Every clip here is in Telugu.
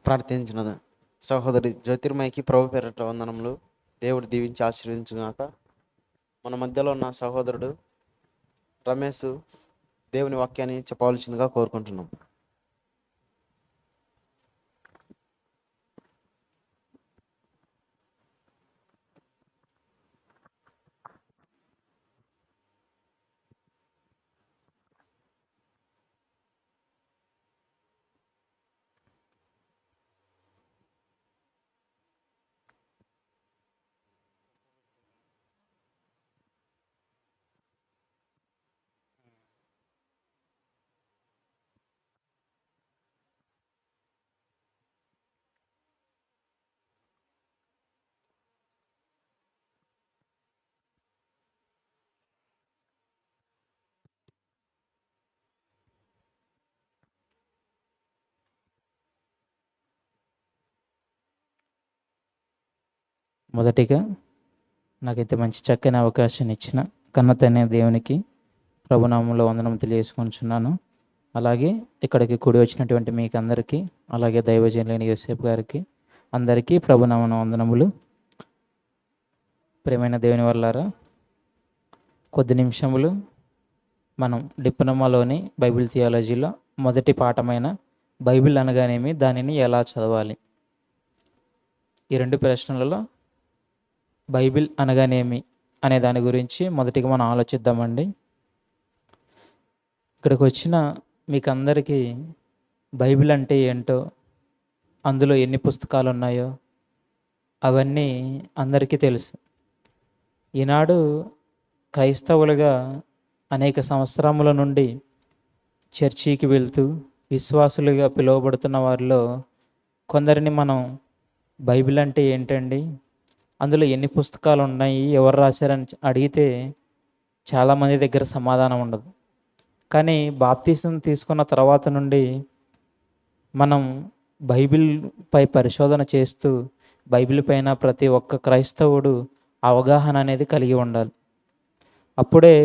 ప్రార్థించినది సహోదరి జ్యోతిర్మయికి ప్రభు పేరట వందనములు. దేవుడు దీవించి ఆశీర్వదించుగాక. మన మధ్యలో ఉన్న సహోదరుడు రమేష్ దేవుని వాక్యాన్ని చెప్పవలసిందిగా కోరుకుంటున్నాం. మొదటిగా నాకైతే మంచి చక్కని అవకాశాన్ని ఇచ్చిన కన్నతనే దేవునికి ప్రభునామంలో వందనం తెలియజేసుకుంటున్నాను. అలాగే ఇక్కడికి కూడి వచ్చినటువంటి మీకు అందరికీ, అలాగే దైవజనులైన యోసేపు గారికి అందరికీ ప్రభునామన వందనములు. ప్రియమైన దేవుని వల్లారా, కొద్ది నిమిషములు మనం డిప్లొమాలోని బైబిల్ థియాలజీలో మొదటి పాఠమైన బైబిల్ అనగానేమి, దానిని ఎలా చదవాలి, ఈ రెండు ప్రశ్నలలో బైబిల్ అనగానేమి అనే దాని గురించి మొదటిగా మనం ఆలోచిద్దామండి. ఇక్కడికి వచ్చిన మీకు అందరికీ బైబిల్ అంటే ఏంటో, అందులో ఎన్ని పుస్తకాలు ఉన్నాయో అవన్నీ అందరికీ తెలుసు. ఈనాడు క్రైస్తవులుగా అనేక సంవత్సరముల నుండి చర్చికి వెళ్తూ విశ్వాసులుగా పిలువబడుతున్న వారిలో కొందరిని మనం బైబిల్ అంటే ఏంటండి, అందులో ఎన్ని పుస్తకాలు ఉన్నాయి, ఎవరు రాశారని అడిగితే చాలామంది దగ్గర సమాధానం ఉండదు. కానీ బాప్తీసం తీసుకున్న తర్వాత నుండి మనం బైబిల్పై పరిశోధన చేస్తూ బైబిల్ పైన ప్రతి ఒక్క క్రైస్తవుడు అవగాహన అనేది కలిగి ఉండాలి. అప్పుడే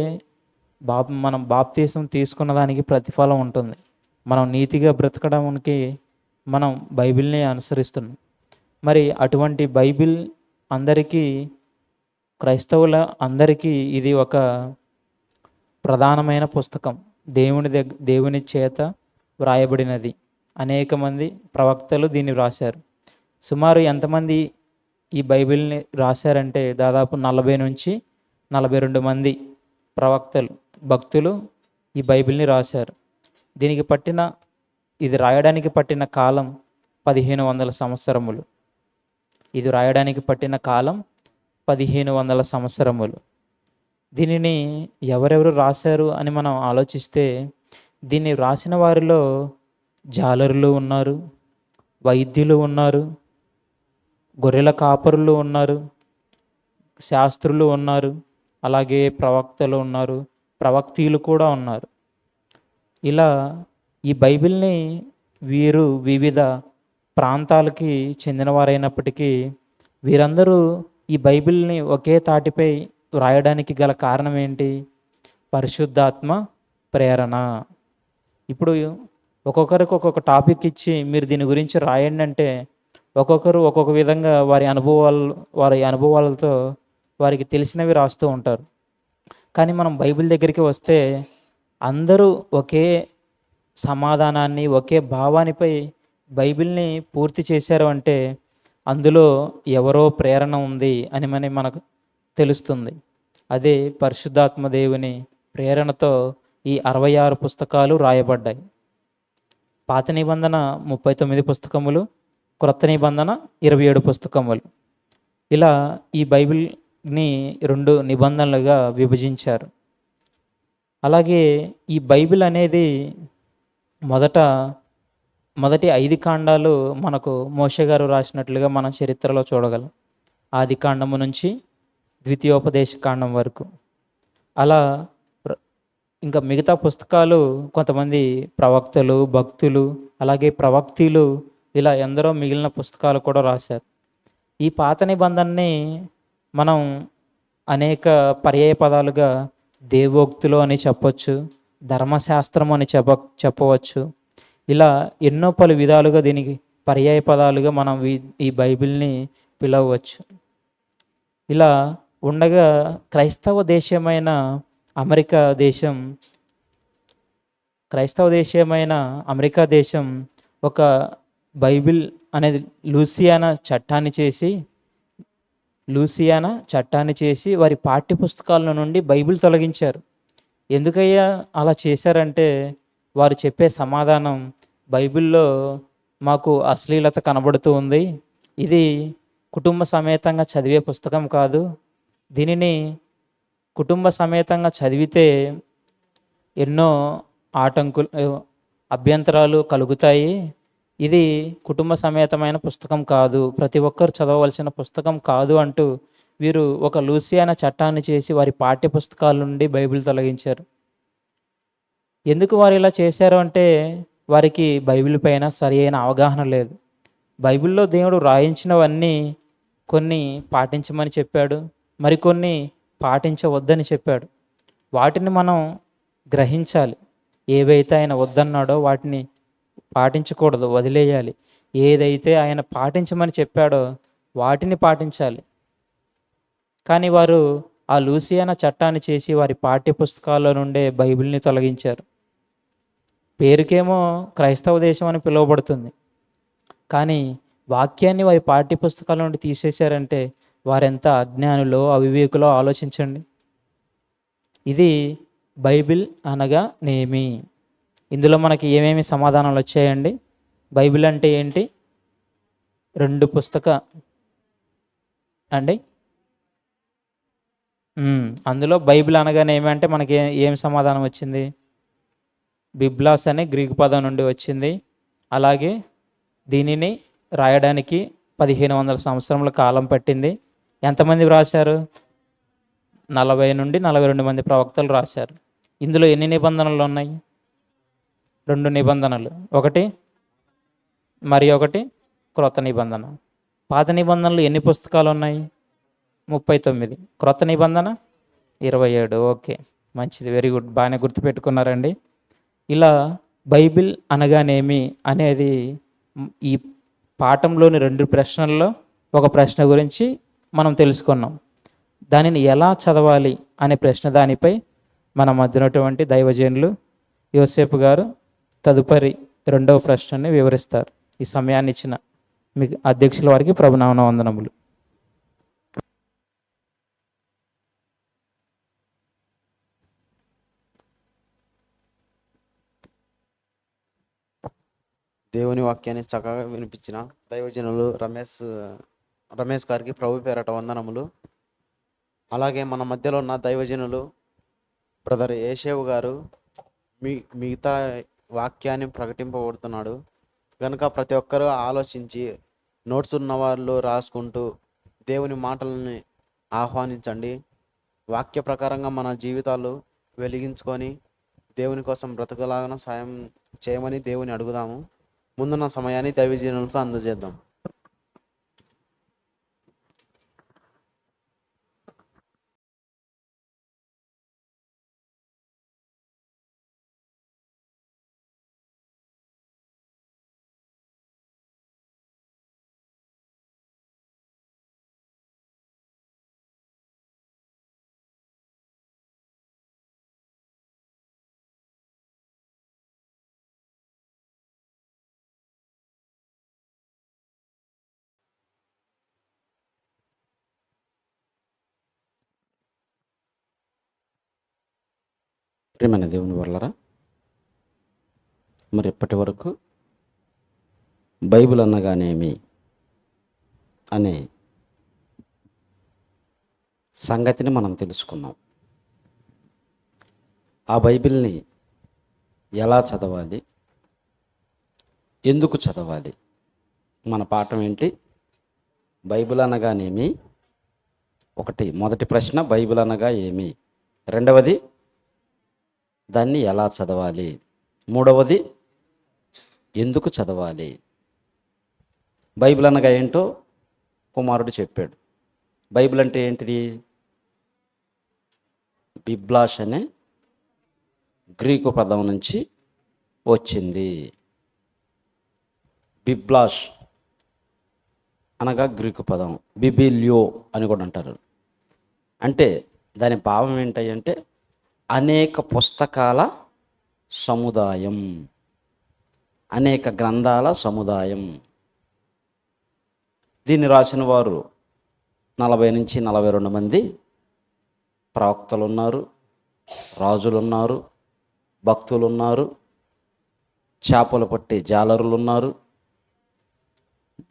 మనం బాప్తీసం తీసుకున్న దానికి ప్రతిఫలం ఉంటుంది. మనం నీతిగా బ్రతకడానికి మనం బైబిల్ని అనుసరిస్తున్నాం. మరి అటువంటి బైబిల్ అందరికీ, క్రైస్తవుల అందరికీ ఇది ఒక ప్రధానమైన పుస్తకం. దేవుని చేత వ్రాయబడినది. అనేక మంది ప్రవక్తలు దీన్ని వ్రాశారు. సుమారు ఎంతమంది ఈ బైబిల్ని రాశారంటే దాదాపు 40 నుంచి 42 మంది ప్రవక్తలు, భక్తులు ఈ బైబిల్ని రాశారు. ఇది రాయడానికి పట్టిన కాలం 1500 సంవత్సరములు. ఇది రాయడానికి పట్టిన కాలం 1500 సంవత్సరములు. దీనిని ఎవరెవరు రాశారు అని మనం ఆలోచిస్తే, దీన్ని రాసిన వారిలో జాలరులు ఉన్నారు, వైద్యులు ఉన్నారు, గొర్రెల కాపరులు ఉన్నారు, శాస్త్రులు ఉన్నారు, అలాగే ప్రవక్తలు ఉన్నారు, ప్రవక్తీలు కూడా ఉన్నారు. ఇలా ఈ బైబిల్ని వీరు వివిధ ప్రాంతాలకి చెందినవారైనప్పటికీ వీరందరూ ఈ బైబిల్ని ఒకే తాటిపై వ్రాయడానికి గల కారణం ఏంటి? పరిశుద్ధాత్మ ప్రేరణ. ఇప్పుడు ఒక్కొక్కరికి ఒక్కొక్క టాపిక్ ఇచ్చి మీరు దీని గురించి రాయండి అంటే ఒక్కొక్కరు ఒక్కొక్క విధంగా వారి అనుభవాలతో వారికి తెలిసినవి రాస్తూ ఉంటారు. కానీ మనం బైబిల్ దగ్గరికి వస్తే అందరూ ఒకే సమాధానాన్ని, ఒకే భావానిపై బైబిల్ని పూర్తి చేశారు అంటే అందులో ఎవరో ప్రేరణ ఉంది అని మనకు తెలుస్తుంది. అదే పరిశుద్ధాత్మ దేవుని ప్రేరణతో ఈ 66 పుస్తకాలు రాయబడ్డాయి. పాత నిబంధన 39 పుస్తకములు, క్రొత్త నిబంధన 27 పుస్తకములు. ఇలా ఈ బైబిల్ని 2 నిబంధనలుగా విభజించారు. అలాగే ఈ బైబిల్ అనేది మొదటి 5 కాండాలు మనకు మోషే గారు రాసినట్లుగా మనం చరిత్రలో చూడగలం. ఆది కాండము నుంచి ద్వితీయోపదేశ కాండం వరకు. అలా ఇంకా మిగతా పుస్తకాలు కొంతమంది ప్రవక్తలు, భక్తులు, అలాగే ప్రవక్తీలు, ఇలా ఎందరో మిగిలిన పుస్తకాలు కూడా రాశారు. ఈ పాత నిబంధనని మనం అనేక పర్యాయ పదాలుగా దేవోక్తులు అని చెప్పవచ్చు, ధర్మశాస్త్రం అని చెప్పవచ్చు. ఇలా ఎన్నో పలు విధాలుగా దీనికి పర్యాయ పదాలుగా మనం ఈ బైబిల్ని పిలవవచ్చు. ఇలా ఉండగా క్రైస్తవ దేశమైన అమెరికా దేశం క్రైస్తవ దేశమైన అమెరికా దేశం ఒక బైబిల్ అనేది లూసియానా చట్టాన్ని చేసి వారి పాఠ్య పుస్తకాల నుండి బైబిల్ తొలగించారు. ఎందుకయ్యా అలా చేశారంటే వారు చెప్పే సమాధానం, బైబిల్లో మాకు అశ్లీలత కనబడుతూ ఉంది, ఇది కుటుంబ సమేతంగా చదివే పుస్తకం కాదు, దీనిని కుటుంబ సమేతంగా చదివితే ఎన్నో అభ్యంతరాలు కలుగుతాయి, ఇది కుటుంబ సమేతమైన పుస్తకం కాదు, ప్రతి ఒక్కరు చదవవలసిన పుస్తకం కాదు అంటూ వీరు ఒక లూసియానా చట్టాన్ని చేసి వారి పాఠ్య పుస్తకాల నుండి బైబిల్ తొలగించారు. ఎందుకు వారు ఇలా చేశారు అంటే వారికి బైబిల్ పైన సరి అయిన అవగాహన లేదు. బైబిల్లో దేవుడు రాయించినవన్నీ కొన్ని పాటించమని చెప్పాడు, మరికొన్ని పాటించవద్దని చెప్పాడు. వాటిని మనం గ్రహించాలి. ఏవైతే ఆయన వద్దన్నాడో వాటిని పాటించకూడదు, వదిలేయాలి. ఏదైతే ఆయన పాటించమని చెప్పాడో వాటిని పాటించాలి. కానీ వారు ఆ లూసియానా చట్టాన్ని చేసి వారి పాఠ్య పుస్తకాల్లో నుండే బైబిల్ని తొలగించారు. పేరుకేమో క్రైస్తవ దేశం అని పిలువబడుతుంది, కానీ వాక్యాన్ని వారి పాఠ్య పుస్తకాల నుండి తీసేశారంటే వారెంత అజ్ఞానులో అవివేకులో ఆలోచించండి. ఇది బైబిల్ అనగా నేమి. ఇందులో మనకి ఏమేమి సమాధానాలు వచ్చాయండి? బైబిల్ అంటే ఏంటి? 2 పుస్తక అండి. అందులో బైబిల్ అనగానే ఏమంటే మనకి ఏం సమాధానం వచ్చింది? బిబ్లాస్ అనే గ్రీకు పదం నుండి వచ్చింది. అలాగే దీనిని రాయడానికి 1500 సంవత్సరముల కాలం పట్టింది. ఎంతమంది రాశారు? 40 నుండి 42 మంది ప్రవక్తలు రాశారు. ఇందులో ఎన్ని నిబంధనలు ఉన్నాయి? 2 నిబంధనలు. ఒకటి మరి ఒకటి క్రొత్త నిబంధన. పాత నిబంధనలు ఎన్ని పుస్తకాలు ఉన్నాయి? 39. క్రొత్త నిబంధన 27. ఓకే, మంచిది, వెరీ గుడ్, బాగానే గుర్తుపెట్టుకున్నారండి. ఇలా బైబిల్ అనగానేమి అనేది ఈ పాఠంలోని 2 ప్రశ్నల్లో ఒక ప్రశ్న గురించి మనం తెలుసుకున్నాం. దానిని ఎలా చదవాలి అనే ప్రశ్న, దానిపై మన మధ్యనటువంటి దైవజనులు యోసేపు గారు తదుపరి 2వ ప్రశ్నని వివరిస్తారు. ఈ సమయాన్ని ఇచ్చిన మీకు అధ్యక్షుల వారికి ప్రభునామన వందనములు. దేవుని వాక్యాన్ని చక్కగా వినిపించిన దైవజనులు రమేష్ గారికి ప్రభు పేరట వందనములు. అలాగే మన మధ్యలో ఉన్న దైవజనులు బ్రదర్ ఏషేవ్ గారు మిగతా వాక్యాన్ని ప్రకటింపబడుతున్నాడు కనుక ప్రతి ఒక్కరూ ఆలోచించి నోట్స్ ఉన్న వాళ్ళు రాసుకుంటూ దేవుని మాటలని ఆహ్వానించండి. వాక్య ప్రకారంగా మన జీవితాలు వెలిగించుకొని దేవుని కోసం బ్రతకలాగా సాయం చేయమని దేవుని అడుగుదాము. ముందున్న సమయాన్ని దైవజనులకు అందజేద్దాం. ప్రియమైన దేవుని వల్లరా, మరి ఇప్పటి వరకు బైబిల్ అనగానేమి అనే సంగతిని మనం తెలుసుకున్నాం. ఆ బైబిల్ని ఎలా చదవాలి, ఎందుకు చదవాలి? మన పాఠం ఏంటి? బైబిల్ అనగానేమి. మొదటి ప్రశ్న బైబిల్ అనగా ఏమి, రెండవది దాన్ని ఎలా చదవాలి, మూడవది ఎందుకు చదవాలి. బైబిల్ అనగా ఏంటో కుమారుడు చెప్పాడు. బైబిల్ అంటే ఏంటిది? బిబ్లాష్ అనే గ్రీకు పదం నుంచి వచ్చింది. బిబ్లాష్ అనగా గ్రీకు పదం, బిబిలియో అని కూడా అంటారు. అంటే దాని భావం ఏంటంటే అనేక పుస్తకాల సముదాయం, అనేక గ్రంథాల సముదాయం. దీన్ని రాసిన వారు 40 నుంచి 42 మంది ప్రవక్తలు ఉన్నారు, రాజులు ఉన్నారు, భక్తులు ఉన్నారు, చేపలు పట్టే జాలరులు ఉన్నారు,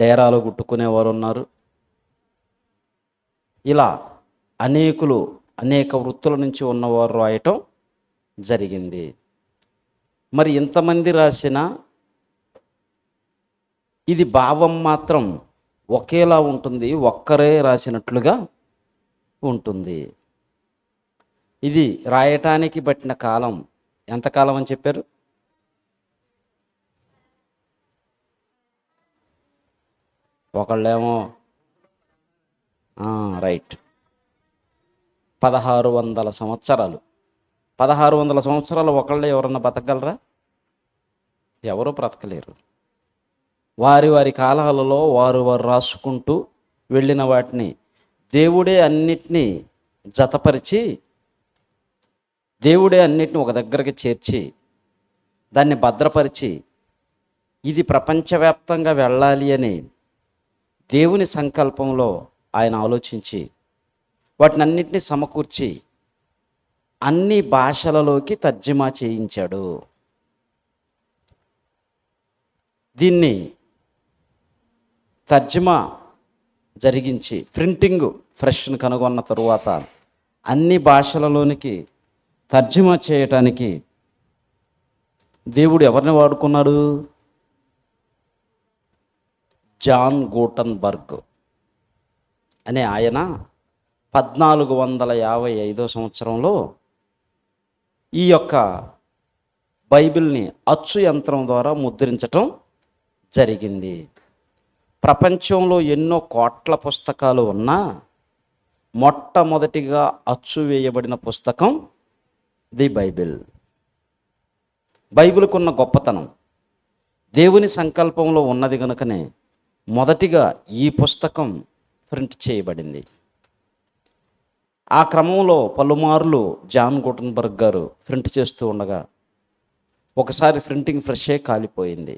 డేరాలు గుట్టుకునేవారు ఉన్నారు. ఇలా అనేకులు అనేక వృత్తుల నుంచి ఉన్నవారు రాయటం జరిగింది. మరి ఇంతమంది రాసిన ఇది భావం మాత్రం ఒకేలా ఉంటుంది, ఒక్కరే రాసినట్లుగా ఉంటుంది. ఇది రాయటానికి పట్టిన కాలం ఎంతకాలం అని చెప్పారు? ఒకళ్ళేమో రైట్ 1600 సంవత్సరాలు. 1600 సంవత్సరాలు ఒకళ్ళే ఎవరన్నా బతకగలరా? ఎవరూ బ్రతకలేరు. వారి వారి కాలాలలో వారు రాసుకుంటూ వెళ్ళిన వాటిని దేవుడే అన్నిటినీ జతపరిచి, దేవుడే అన్నిటిని ఒక దగ్గరికి చేర్చి దాన్ని భద్రపరిచి ఇది ప్రపంచవ్యాప్తంగా వెళ్ళాలి అని దేవుని సంకల్పంలో ఆయన ఆలోచించి వాటిని అన్నిటినీ సమకూర్చి అన్ని భాషలలోకి తర్జుమా చేయించాడు. దీన్ని తర్జుమా జరిగించి ప్రింటింగ్ ఫ్రెష్ను కనుగొన్న తరువాత అన్ని భాషలలోనికి తర్జుమా చేయటానికి దేవుడు ఎవరిని వాడుకున్నాడు? జాన్ గూటన్బర్గ్ అనే ఆయన 1455 సంవత్సరంలో ఈ యొక్క బైబిల్ని అచ్చు యంత్రం ద్వారా ముద్రించటం జరిగింది. ప్రపంచంలో ఎన్నో కోట్ల పుస్తకాలు ఉన్నా మొట్టమొదటిగా అచ్చు వేయబడిన పుస్తకం ది బైబిల్. బైబిల్కున్న గొప్పతనం దేవుని సంకల్పంలో ఉన్నది కనుకనే మొదటిగా ఈ పుస్తకం ప్రింట్ చేయబడింది. ఆ క్రమంలో పలుమార్లు జాన్ గూటన్బర్గ్ గారు ప్రింట్ చేస్తూ ఉండగా ఒకసారి ప్రింటింగ్ ఫ్రెషే కాలిపోయింది.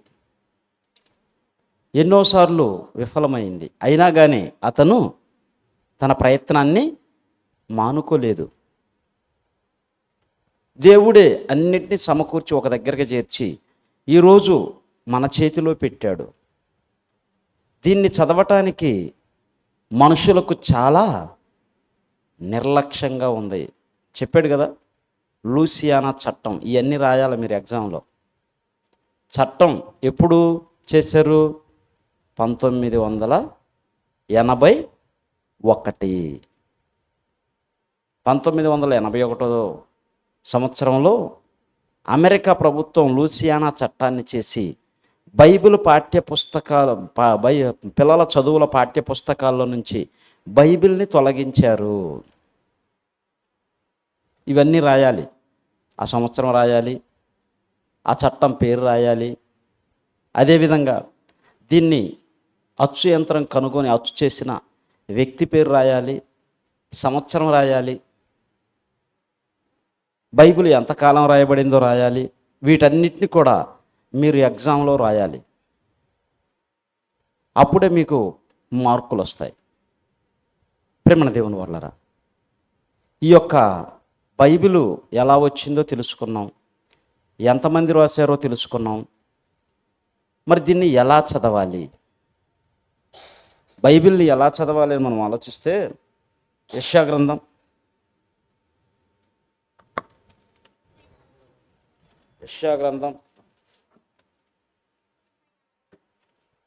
ఎన్నోసార్లు విఫలమైంది. అయినా కానీ అతను తన ప్రయత్నాన్ని మానుకోలేదు. దేవుడే అన్నిటినీ సమకూర్చి ఒక దగ్గరికి చేర్చి ఈరోజు మన చేతిలో పెట్టాడు. దీన్ని చదవటానికి మనుషులకు చాలా నిర్లక్ష్యంగా ఉంది. చెప్పాడు కదా, లూసియానా చట్టం, ఇవన్నీ రాయాలి మీరు ఎగ్జామ్లో. చట్టం ఎప్పుడు చేశారు? 1981. 1981 సంవత్సరంలో అమెరికా ప్రభుత్వం లూసియానా చట్టాన్ని చేసి బైబిల్ పిల్లల చదువుల పాఠ్య పుస్తకాల్లో నుంచి బైబిల్ని తొలగించారు. ఇవన్నీ రాయాలి, ఆ సంవత్సరం రాయాలి, ఆ చట్టం పేరు రాయాలి. అదేవిధంగా దీన్ని అచ్చు యంత్రం కనుగొని అచ్చు చేసిన వ్యక్తి పేరు రాయాలి, సంవత్సరం రాయాలి, బైబిల్ ఎంతకాలం రాయబడిందో రాయాలి. వీటన్నిటిని కూడా మీరు ఎగ్జామ్లో రాయాలి. అప్పుడే మీకు మార్కులు వస్తాయి. ప్రేమ దేవుని వల్లరా, ఈ యొక్క బైబిలు ఎలా వచ్చిందో తెలుసుకున్నాం, ఎంతమంది రాశారో తెలుసుకున్నాం. మరి దీన్ని ఎలా చదవాలి, బైబిల్ని ఎలా చదవాలి అని మనం ఆలోచిస్తే యెషయా గ్రంథం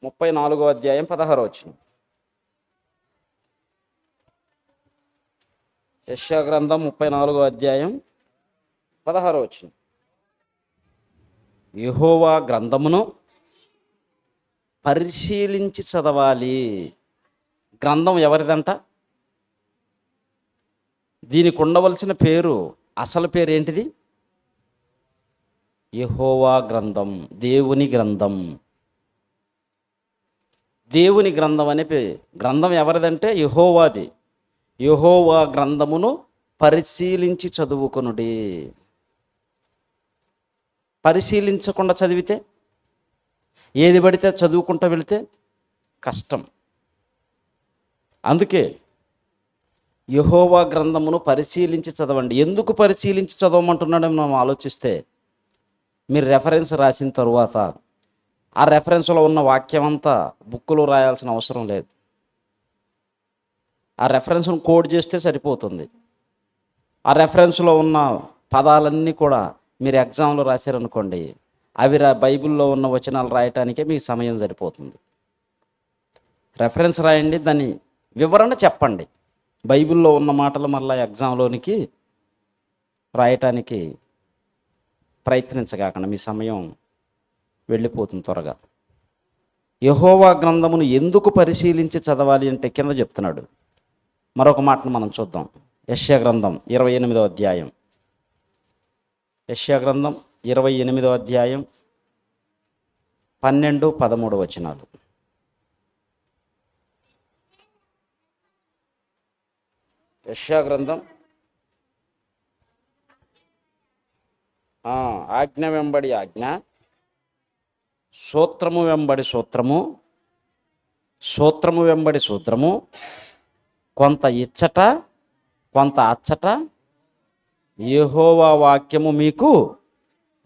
34వ అధ్యాయం 16వ వచనం. యెషయా గ్రంథం 34వ అధ్యాయం 16వ వచనం. యెహోవా గ్రంథమును పరిశీలించి చదవాలి. గ్రంథం ఎవరిదంట? దీనికి ఉండవలసిన పేరు, అసలు పేరు ఏంటిది? యెహోవా గ్రంథం, దేవుని గ్రంథం. దేవుని గ్రంథం అనే గ్రంథం ఎవరిదంటే యెహోవాది. యెహోవా గ్రంథమును పరిశీలించి చదువుకొనుడి. పరిశీలించకుండా చదివితే, ఏది పడితే చదువుకుంటూ వెళితే కష్టం. అందుకే యెహోవా గ్రంథమును పరిశీలించి చదవండి. ఎందుకు పరిశీలించి చదవమంటున్నాడని మనం ఆలోచిస్తే, మీరు రెఫరెన్స్ రాసిన తరువాత ఆ రెఫరెన్స్లో ఉన్న వాక్యం అంతా బుక్కులో రాయాల్సిన అవసరం లేదు. ఆ రెఫరెన్స్ను కోడ్ చేస్తే సరిపోతుంది. ఆ రెఫరెన్స్లో ఉన్న పదాలన్నీ కూడా మీరు ఎగ్జామ్లో రాశారనుకోండి, అవి బైబిల్లో ఉన్న వచనాలు రాయటానికే మీ సమయం సరిపోతుంది. రెఫరెన్స్ రాయండి, దాని వివరణ చెప్పండి. బైబిల్లో ఉన్న మాటలు మళ్ళీ ఎగ్జామ్లోనికి రాయటానికి ప్రయత్నించగాకుండా మీ సమయం వెళ్ళిపోతుంది త్వరగా. యెహోవా గ్రంథమును ఎందుకు పరిశీలించి చదవాలి అంటే కింద చెప్తున్నాడు. మరొక మాటను మనం చూద్దాం. యెషయా గ్రంథం 28వ అధ్యాయం. యెషయా గ్రంథం 28వ అధ్యాయం 12, 13 వచనాలు. యెషయా గ్రంథం ఆజ్ఞ వెంబడి ఆజ్ఞ, సూత్రము వెంబడి సూత్రము, సూత్రము వెంబడి సూత్రము, కొంత ఇచ్చట కొంత అచ్చట యెహోవా వాక్యము మీకు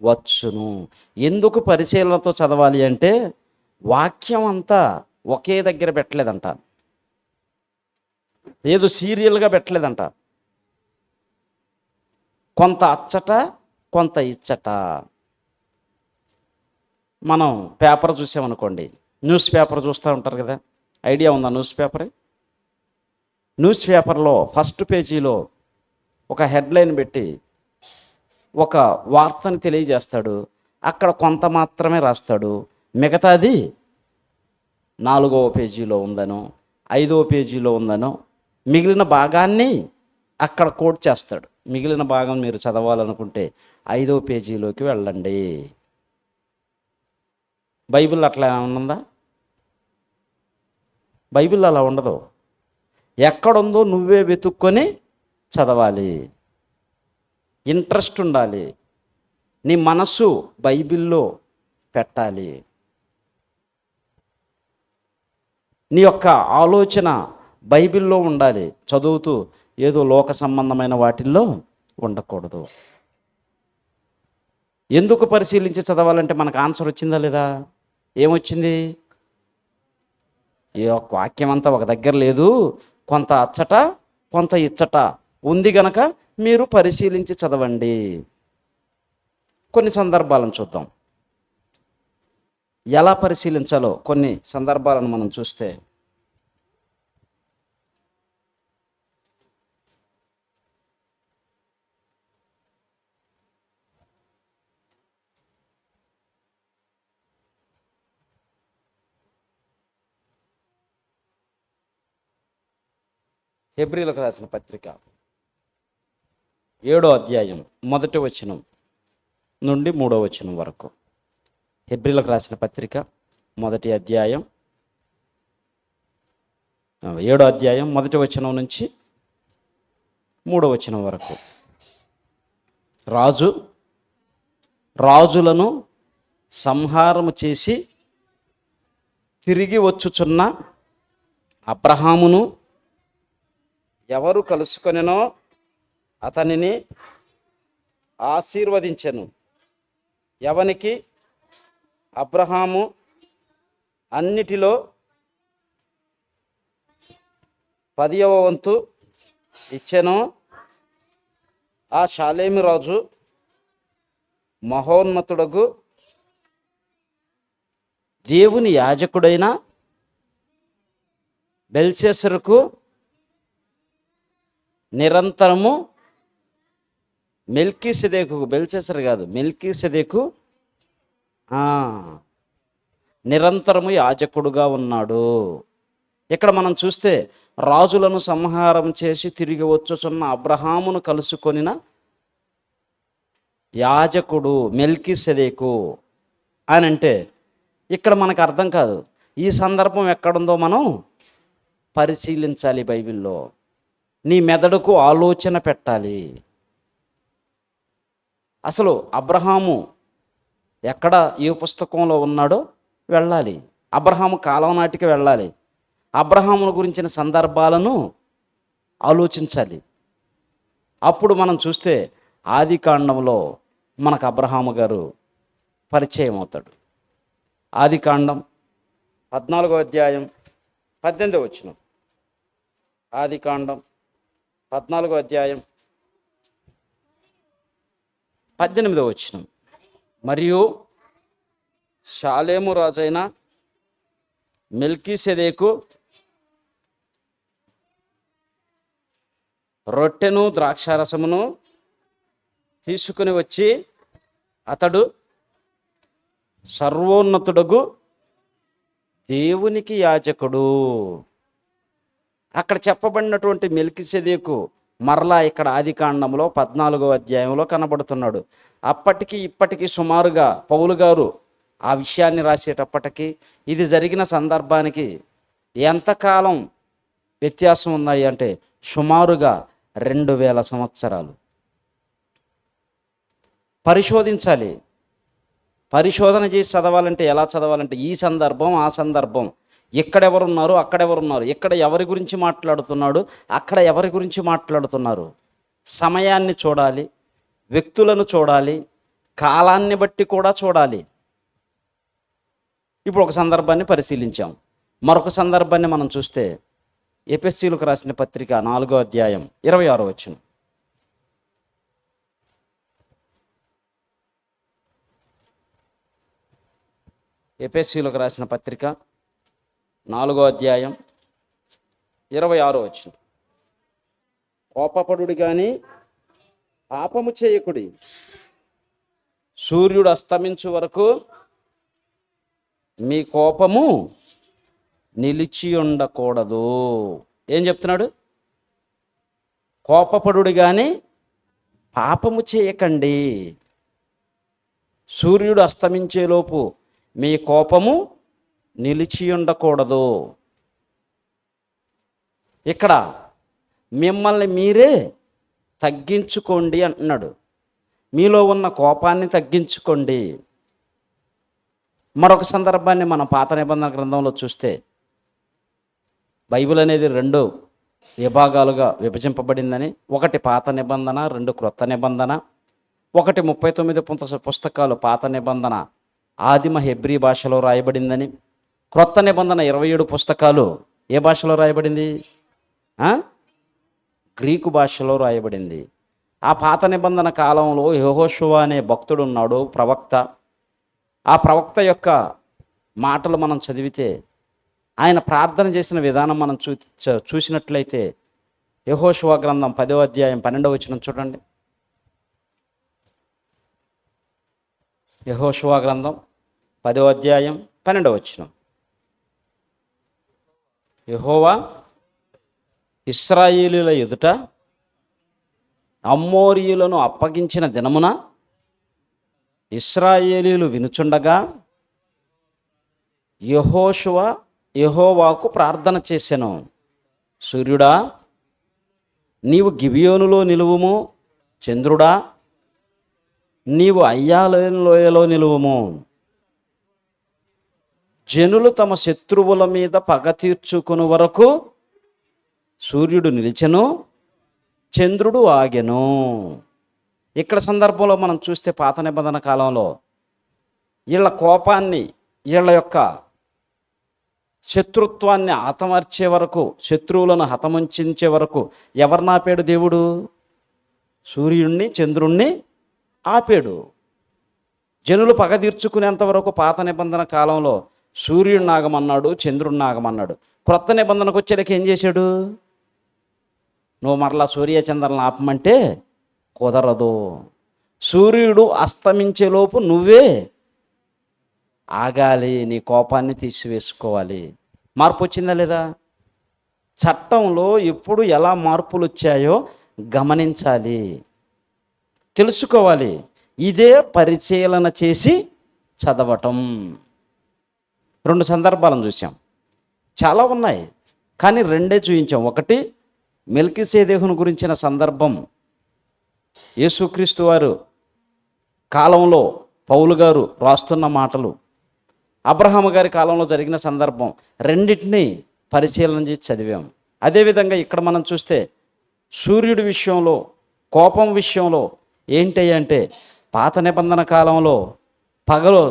వచ్చును. ఎందుకు పరిశీలనతో చదవాలి అంటే, వాక్యం అంతా ఒకే దగ్గర పెట్టలేదంట, ఏదో సీరియల్గా పెట్టలేదంట. కొంత అచ్చట కొంత ఇచ్చట. మనం పేపర్ చూసామనుకోండి, న్యూస్ పేపర్ చూస్తూ ఉంటారు కదా, ఐడియా ఉందా న్యూస్ పేపర్? న్యూస్ పేపర్లో ఫస్ట్ పేజీలో ఒక హెడ్లైన్ పెట్టి ఒక వార్తని తెలియజేస్తాడు. అక్కడ కొంత మాత్రమే రాస్తాడు, మిగతాది 4వ పేజీలో ఉందనో 5వ పేజీలో ఉందనో మిగిలిన భాగాన్ని అక్కడ కోట్ చేస్తాడు. మిగిలిన భాగం మీరు చదవాలనుకుంటే 5వ పేజీలోకి వెళ్ళండి. బైబిల్ అట్లా ఏమన్నా? బైబిల్ అలా ఉండదు. ఎక్కడుందో నువ్వే వెతుక్కొని చదవాలి. ఇంట్రెస్ట్ ఉండాలి. నీ మనస్సు బైబిల్లో పెట్టాలి. నీ యొక్క ఆలోచన బైబిల్లో ఉండాలి. చదువుతూ ఏదో లోక సంబంధమైన వాటిల్లో ఉండకూడదు. ఎందుకు పరిశీలించి చదవాలంటే మనకు ఆన్సర్ వచ్చిందా లేదా? ఏమొచ్చింది? ఈ యొక్క వాక్యం అంతా ఒక దగ్గర లేదు, కొంత అచ్చట కొంత ఇచ్చట ఉంది గనక మీరు పరిశీలించి చదవండి. కొన్ని సందర్భాలను చూద్దాం. ఎలా పరిశీలించాలో కొన్ని సందర్భాలను మనం చూస్తే, హెబ్రీలకు రాసిన పత్రిక 7వ అధ్యాయం 1వ వచనం నుండి 3వ వచనం వరకు. హెబ్రీలకు రాసిన పత్రిక 1వ అధ్యాయం 7వ అధ్యాయం 1వ వచనం నుంచి 3వ వచనం వరకు. రాజులను సంహారము చేసి తిరిగి వచ్చుచున్న అబ్రహామును ఎవరు కలుసుకొనెనో అతనిని ఆశీర్వదించెను. ఎవనికి? అబ్రహాము అన్నిటిలో 10వ వంతు ఇచ్చెను. ఆ షాలేము రాజు మహోన్నతుడగు దేవుని యాజకుడైన బెల్షస్సరుకు నిరంతరము మెల్కీసెదెకు, బెల్షస్సరు కాదు, మెల్కీసెదెకు నిరంతరము యాజకుడుగా ఉన్నాడు. ఇక్కడ మనం చూస్తే రాజులను సంహారం చేసి తిరిగి వచ్చుచున్న అబ్రహామును కలుసుకొనిన యాజకుడు మెల్కీసెదెకు అని అంటే ఇక్కడ మనకు అర్థం కాదు. ఈ సందర్భం ఎక్కడుందో మనం పరిశీలించాలి. బైబిల్లో నీ మెదడుకు ఆలోచన పెట్టాలి. అసలు అబ్రహాము ఎక్కడ ఏ పుస్తకంలో ఉన్నాడో వెళ్ళాలి. అబ్రహాము కాలం నాటికి వెళ్ళాలి. అబ్రహామును గురించిన సందర్భాలను ఆలోచించాలి. అప్పుడు మనం చూస్తే ఆది కాండంలో మనకు అబ్రహాము గారు పరిచయం అవుతాడు. ఆది కాండం 14వ అధ్యాయం 18వ వచనం. ఆది కాండం 14వ అధ్యాయం 18వ వచనం. మరియు షాలేము రాజైన మెల్కీసెదెకు రొట్టెను ద్రాక్షారసమును తీసుకుని వచ్చి అతడు సర్వోన్నతుడగు దేవునికి యాజకుడు. అక్కడ చెప్పబడినటువంటి మెల్కీసెదెకు మరలా ఇక్కడ ఆది కాండంలో 14వ అధ్యాయంలో కనబడుతున్నాడు. అప్పటికి ఇప్పటికీ సుమారుగా పౌలు గారు ఆ విషయాన్ని రాసేటప్పటికి ఇది జరిగిన సందర్భానికి ఎంతకాలం వ్యత్యాసం ఉన్నాయి అంటే సుమారుగా 2000 సంవత్సరాలు. పరిశోధించాలి. పరిశోధన చేసి చదవాలంటే ఎలా చదవాలంటే ఈ సందర్భం ఆ సందర్భం, ఎక్కడెవరున్నారు అక్కడెవరున్నారు, ఇక్కడ ఎవరి గురించి మాట్లాడుతున్నాడు అక్కడ ఎవరి గురించి మాట్లాడుతున్నారు, సమయాన్ని చూడాలి, వ్యక్తులను చూడాలి, కాలాన్ని బట్టి కూడా చూడాలి. ఇప్పుడు ఒక సందర్భాన్ని పరిశీలించాం. మరొక సందర్భాన్ని మనం చూస్తే ఎఫెసీయులకు రాసిన పత్రిక 4వ అధ్యాయం 26వ వచనం. ఎఫెసీయులకు రాసిన పత్రిక 4వ అధ్యాయం 26వ వచనం. కోపపడుడి కానీ పాపము చేయకుడి, సూర్యుడు అస్తమించు వరకు మీ కోపము నిలిచి ఉండకూడదు. ఏం చెప్తున్నాడు? కోపపడుడి కానీ పాపము చేయకండి, సూర్యుడు అస్తమించేలోపు మీ కోపము నిలిచి ఉండకూడదు. ఇక్కడ మిమ్మల్ని మీరే తగ్గించుకోండి అంటున్నాడు. మీలో ఉన్న కోపాన్ని తగ్గించుకోండి. మరొక సందర్భాన్ని మనం పాత నిబంధన గ్రంథంలో చూస్తే బైబిల్ అనేది 2 విభాగాలుగా విభజింపబడిందని, ఒకటి పాత నిబంధన, 2 క్రొత్త నిబంధన. ఒకటి 39 పుస్తకాలు పాత నిబంధన ఆదిమ హెబ్రీ భాషలో రాయబడిందని, క్రొత్త నిబంధన 27 పుస్తకాలు ఏ భాషలో రాయబడింది? గ్రీకు భాషలో రాయబడింది. ఆ పాత నిబంధన కాలంలో యెహోషువ అనే భక్తుడు ఉన్నాడు, ప్రవక్త. ఆ ప్రవక్త యొక్క మాటలు మనం చదివితే, ఆయన ప్రార్థన చేసిన విధానం మనం చూసినట్లయితే యెహోషువ గ్రంథం 10వ అధ్యాయం 12వ వచనం చూడండి. యెహోషువ గ్రంథం 10వ అధ్యాయం 12వ వచనం. యెహోవా ఇశ్రాయేలీయుల ఎదుట అమ్మోరీయులను అప్పగించిన దినమున ఇశ్రాయేలీయులు వినుచుండగా యెహోషువ యెహోవాకు ప్రార్థన చేసెను. సూర్యుడా నీవు గిబియోనులో నిలువుము, చంద్రుడా నీవు అయ్యాలోయ లోయలో నిలువుము. జనులు తమ శత్రువుల మీద పగ తీర్చుకుని వరకు సూర్యుడు నిలిచెను, చంద్రుడు ఆగెను. ఇక్కడ సందర్భంలో మనం చూస్తే పాత నిబంధన కాలంలో వీళ్ళ కోపాన్ని, వీళ్ళ యొక్క శత్రుత్వాన్ని హతమర్చే వరకు, శత్రువులను హతముంచే వరకు ఎవరిని ఆపాడు దేవుడు? సూర్యుడిని, చంద్రుణ్ణి ఆపాడు. జనులు పగ తీర్చుకునేంత వరకు పాత నిబంధన కాలంలో సూర్యుడిని ఆగమన్నాడు, చంద్రుడిని ఆగమన్నాడు. క్రొత్త నిబంధనకు వచ్చేటికి ఏం చేశాడు? నువ్వు మరలా సూర్య చంద్రులను ఆపమంటే కుదరదు. సూర్యుడు అస్తమించేలోపు నువ్వే ఆగాలి, నీ కోపాన్ని తీసివేసుకోవాలి. మార్పు వచ్చిందా లేదా? చట్టంలో ఎప్పుడు ఎలా మార్పులు వచ్చాయో గమనించాలి, తెలుసుకోవాలి. ఇదే పరిశీలన చేసి చదవటం. 2 సందర్భాలను చూసాం. చాలా ఉన్నాయి, కానీ 2 చూపించాం. ఒకటి మెల్కీసెదెకును గురించిన సందర్భం, యేసుక్రీస్తు వారు కాలంలో పౌలు గారు రాస్తున్న మాటలు, అబ్రహాము గారి కాలంలో జరిగిన సందర్భం, రెండింటినీ పరిశీలన చేసి చదివాం. అదేవిధంగా ఇక్కడ మనం చూస్తే సూర్యుడి విషయంలో, కోపం విషయంలో ఏంటి పాత నిబంధన కాలంలో పగలు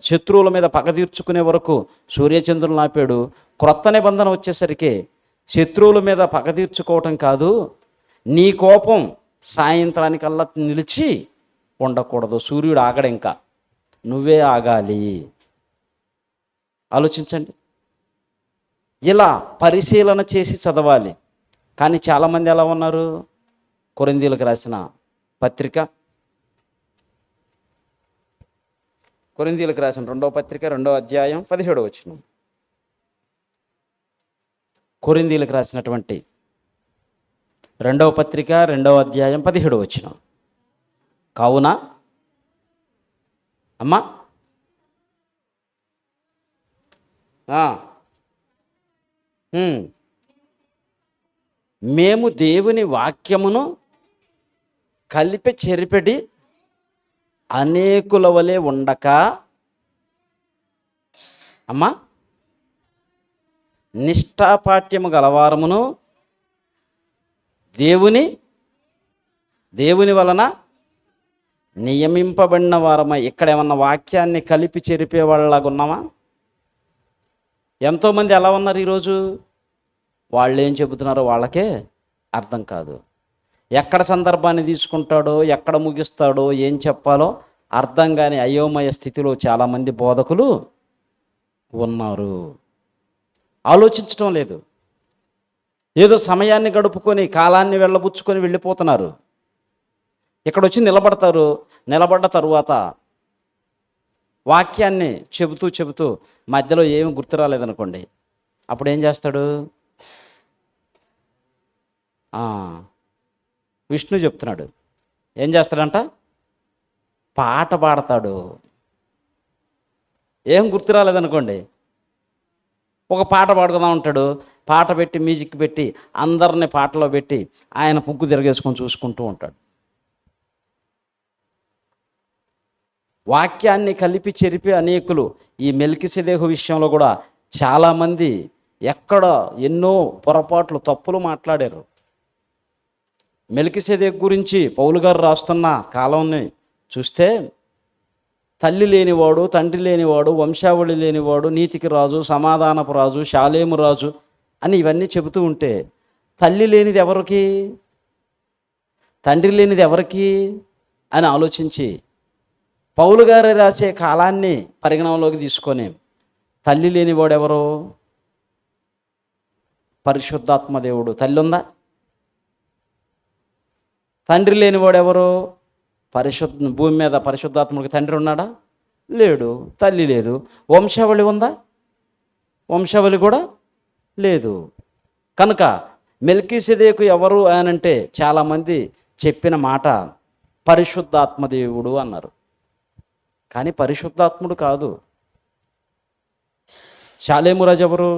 శత్రువుల మీద పగ తీర్చుకునే వరకు సూర్యచంద్రులను ఆపాడు. క్రొత్త నిబంధన వచ్చేసరికి శత్రువుల మీద పగ తీర్చుకోవటం కాదు, నీ కోపం సాయంత్రానికల్లా నిలిచి ఉండకూడదు, సూర్యుడు ఆగడు, ఇంకా నువ్వే ఆగాలి. ఆలోచించండి. ఇలా పరిశీలన చేసి చదవాలి. కానీ చాలామంది ఎలా ఉన్నారు? కొరింథీయులకు రాసిన పత్రిక, కొరింథీయులకు రాసిన 2వ పత్రిక 2వ అధ్యాయం 17వ వచనం. కొరింథీయులకు రాసినటువంటి 2వ పత్రిక 2వ అధ్యాయం 17వ వచనం. కావున అమ్మా మేము దేవుని వాక్యమును కలిపి చెరిపెడి అనేకుల వలె ఉండక అమ్మా నిష్ఠాపాఠ్యము గలవారమును దేవుని వలన నియమింపబడిన వారమై. ఇక్కడ ఏమన్నా వాక్యాన్ని కలిపి చెరిపే వాళ్ళలాగా ఉన్నామా? ఎంతోమంది ఎలా ఉన్నారు ఈరోజు? వాళ్ళు ఏం చెబుతున్నారో వాళ్ళకే అర్థం కాదు. ఎక్కడ సందర్భాన్ని తీసుకుంటాడో, ఎక్కడ ముగిస్తాడో, ఏం చెప్పాలో అర్థం కాని అయోమయ స్థితిలో చాలామంది బోధకులు ఉన్నారు. ఆలోచించడం లేదు. ఏదో సమయాన్ని గడుపుకొని కాలాన్ని వెళ్ళబుచ్చుకొని వెళ్ళిపోతున్నారు. ఇక్కడ వచ్చి నిలబడతారు. నిలబడ్డ తరువాత వాక్యాన్ని చెబుతూ మధ్యలో ఏమి గుర్తు రాలేదనుకోండి, అప్పుడు ఏం చేస్తాడు? విష్ణు చెప్తున్నాడు, ఏం చేస్తాడంట? పాట పాడతాడు. ఏం గుర్తు రాలేదనుకోండి, ఒక పాట పాడుకుందాం ఉంటాడు. పాట పెట్టి, మ్యూజిక్ పెట్టి, అందరిని పాటలో పెట్టి ఆయన పుగ్గు తిరగేసుకొని చూసుకుంటూ ఉంటాడు. వాక్యాన్ని కలిపి చెరిపి అనేకులు. ఈ మెల్కీసెదెకు విషయంలో కూడా చాలామంది ఎక్కడ ఎన్నో పొరపాట్లు, తప్పులు మాట్లాడారు. మెల్కీసెదెకు గురించి పౌలు గారు రాస్తున్న కాలాన్ని చూస్తే తల్లి లేనివాడు, తండ్రి లేనివాడు, వంశావళి లేనివాడు, నీతికి రాజు, సమాధానపు రాజు, షాలేము రాజు అని ఇవన్నీ చెబుతూ ఉంటే తల్లి లేనిది ఎవరికి, తండ్రి లేనిది ఎవరికి అని ఆలోచించి పౌలు గారు రాసే కాలాన్ని పరిగణనలోకి తీసుకొని తల్లి లేనివాడు ఎవరు? పరిశుద్ధాత్మ దేవుడు. తల్లి ఉందా? తండ్రి లేనివాడు ఎవరు? భూమి మీద పరిశుద్ధాత్ముడికి తండ్రి ఉన్నాడా? లేడు. తల్లి లేదు. వంశావళి ఉందా? వంశావళి కూడా లేదు. కనుక మెల్కీసెదెకు ఎవరు అనంటే చాలామంది చెప్పిన మాట పరిశుద్ధాత్మ దేవుడు అన్నారు. కానీ పరిశుద్ధాత్ముడు కాదు. షాలేము రాజు ఎవరు?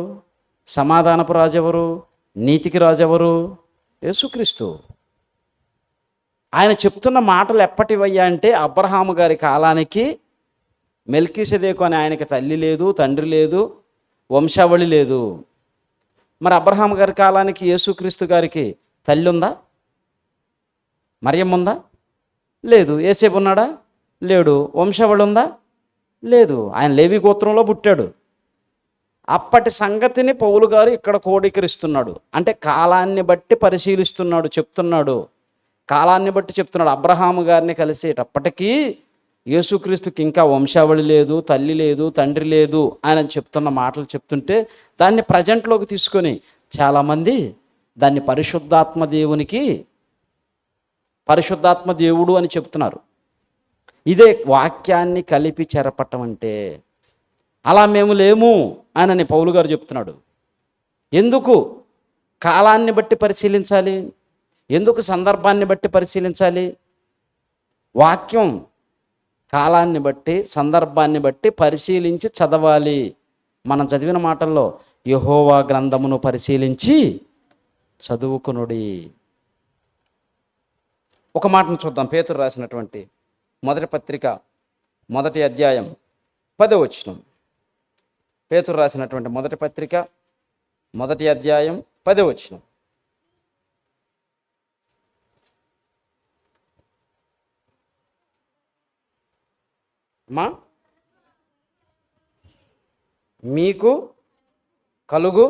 సమాధానపు రాజు ఎవరు? నీతికి రాజు ఎవరు? యేసుక్రీస్తు. ఆయన చెప్తున్న మాటలు ఎప్పటివయ్యా అంటే అబ్రహాము గారి కాలానికి మెల్కీసెదెకు అని ఆయనకి తల్లి లేదు, తండ్రి లేదు, వంశావళి లేదు. మరి అబ్రహాము గారి కాలానికి యేసుక్రీస్తు గారికి తల్లి ఉందా? మరియమ్మ ఉందా? లేదు. యేసేపు ఉన్నాడా? లేడు. వంశావళి ఉందా? లేదు. ఆయన లేవి గోత్రంలో పుట్టాడు. అప్పటి సంగతిని పౌలు గారు ఇక్కడ కోడీకరిస్తున్నాడు. అంటే కాలాన్ని బట్టి పరిశీలిస్తున్నాడు, చెప్తున్నాడు. కాలాన్ని బట్టి చెప్తున్నాడు. అబ్రహాము గారిని కలిసేటప్పటికీ యేసుక్రీస్తుకి ఇంకా వంశావళి లేదు, తల్లి లేదు, తండ్రి లేదు ఆయన చెప్తున్న మాటలు చెప్తుంటే దాన్ని ప్రజెంట్లోకి తీసుకొని చాలామంది దాన్ని పరిశుద్ధాత్మ దేవుడు అని చెప్తున్నారు. ఇదే వాక్యాన్ని కలిపి చెరపటం అంటే. అలా మేము లేము అని పౌలు గారు చెప్తున్నాడు. ఎందుకు కాలాన్ని బట్టి పరిశీలించాలి? ఎందుకు సందర్భాన్ని బట్టి పరిశీలించాలి? వాక్యం కాలాన్ని బట్టి, సందర్భాన్ని బట్టి పరిశీలించి చదవాలి. మనం చదివిన మాటల్లో యెహోవా గ్రంథమును పరిశీలించి చదువుకునుడి. ఒక మాటను చూద్దాం. పేతురు రాసినటువంటి మొదటి పత్రిక 1వ అధ్యాయం 10వ వచనం. పేతురు రాసినటువంటి మొదటి పత్రిక 1వ అధ్యాయం 10వ వచనం. మీకు కలుగు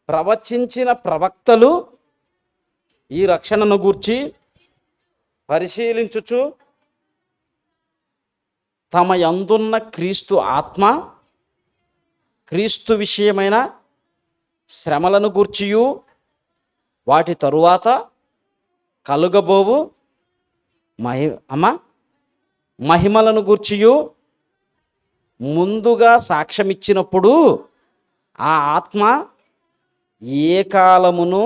ప్రవచించిన ప్రవక్తలు ఈ రక్షణను గూర్చి పరిశీలించుచు తమ యందున్న క్రీస్తు ఆత్మ, క్రీస్తు విషయమైన శ్రమలను గూర్చియు వాటి తరువాత కలుగబోవు మహిమలను గూర్చియు ముందుగా సాక్ష్యమిచ్చినప్పుడు ఆ ఆత్మ ఏ కాలమును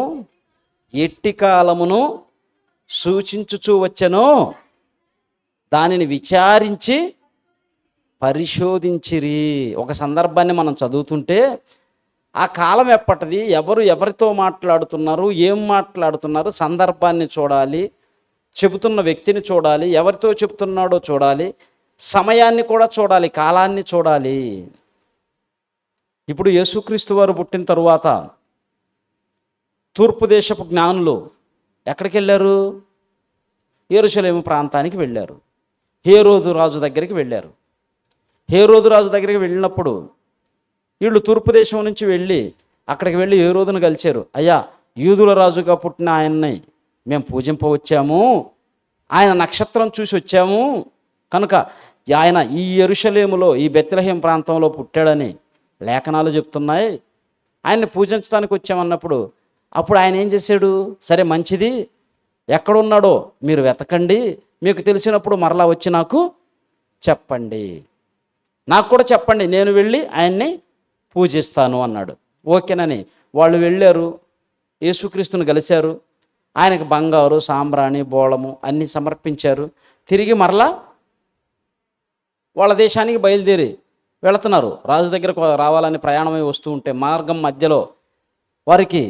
ఎట్టి కాలమును సూచించుచూ వచ్చెనో దానిని విచారించి పరిశోధించిరి. ఒక సందర్భాన్ని మనం చదువుతుంటే ఆ కాలం ఎప్పటిది, ఎవరు ఎవరితో మాట్లాడుతున్నారు, ఏం మాట్లాడుతున్నారు, సందర్భాన్ని చూడాలి, చెబుతున్న వ్యక్తిని చూడాలి, ఎవరితో చెబుతున్నాడో చూడాలి, సమయాన్ని కూడా చూడాలి, కాలాన్ని చూడాలి. ఇప్పుడు యేసుక్రీస్తు వారు పుట్టిన తరువాత తూర్పు దేశపు జ్ఞానులు ఎక్కడికి వెళ్ళారు? యెరూషలేము ప్రాంతానికి వెళ్ళారు. హేరోదు రాజు దగ్గరికి వెళ్ళారు. హేరోదు రాజు దగ్గరికి వెళ్ళినప్పుడు వీళ్ళు తూర్పు దేశం నుంచి వెళ్ళి అక్కడికి వెళ్ళి హేరోదును కలిశారు. అయ్యా, యూదుల రాజుగా పుట్టిన ఆయన్ని మేము పూజింపవచ్చాము, ఆయన నక్షత్రం చూసి వచ్చాము కనుక ఆయన ఈ యెరూషలేములో ఈ బెత్లెహేం ప్రాంతంలో పుట్టాడని లేఖనాలు చెప్తున్నాయి, ఆయన్ని పూజించడానికి వచ్చామన్నప్పుడు అప్పుడు ఆయన ఏం చేశాడు? సరే మంచిది, ఎక్కడున్నాడో మీరు వెతకండి, మీకు తెలిసినప్పుడు మరలా వచ్చి నాకు చెప్పండి, నాకు కూడా చెప్పండి, నేను వెళ్ళి ఆయన్ని పూజిస్తాను అన్నాడు. ఓకేనని వాళ్ళు వెళ్ళారు, యేసుక్రీస్తుని కలిశారు, ఆయనకు బంగారు సాంబ్రాణి బోళము అన్నీ సమర్పించారు. తిరిగి మరలా వాళ్ళ దేశానికి బయలుదేరి వెళుతున్నారు. రాజు దగ్గరకు రావాలని ప్రయాణమై వస్తూ ఉంటే మార్గం మధ్యలో వారికి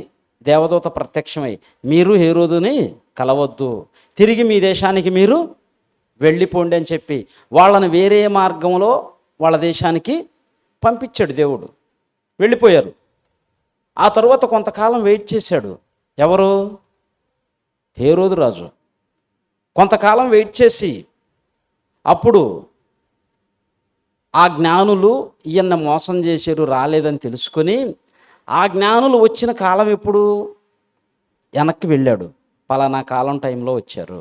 దేవదూత ప్రత్యక్షమై మీరు హేరోదుని కలవద్దు, తిరిగి మీ దేశానికి మీరు వెళ్ళిపోండి అని చెప్పి వాళ్ళని వేరే మార్గంలో వాళ్ళ దేశానికి పంపించాడు దేవుడు. వెళ్ళిపోయారు. ఆ తరువాత కొంతకాలం వెయిట్ చేశాడు. ఎవరు? హేరోదు రాజు. కొంతకాలం వెయిట్ చేసి అప్పుడు ఆ జ్ఞానులు ఈయన మోసం చేశారు, రాలేదని తెలుసుకొని ఆ జ్ఞానులు వచ్చిన కాలం ఎప్పుడు? వెనక్కి వెళ్ళాడు. పలానా కాలం టైంలో వచ్చారు.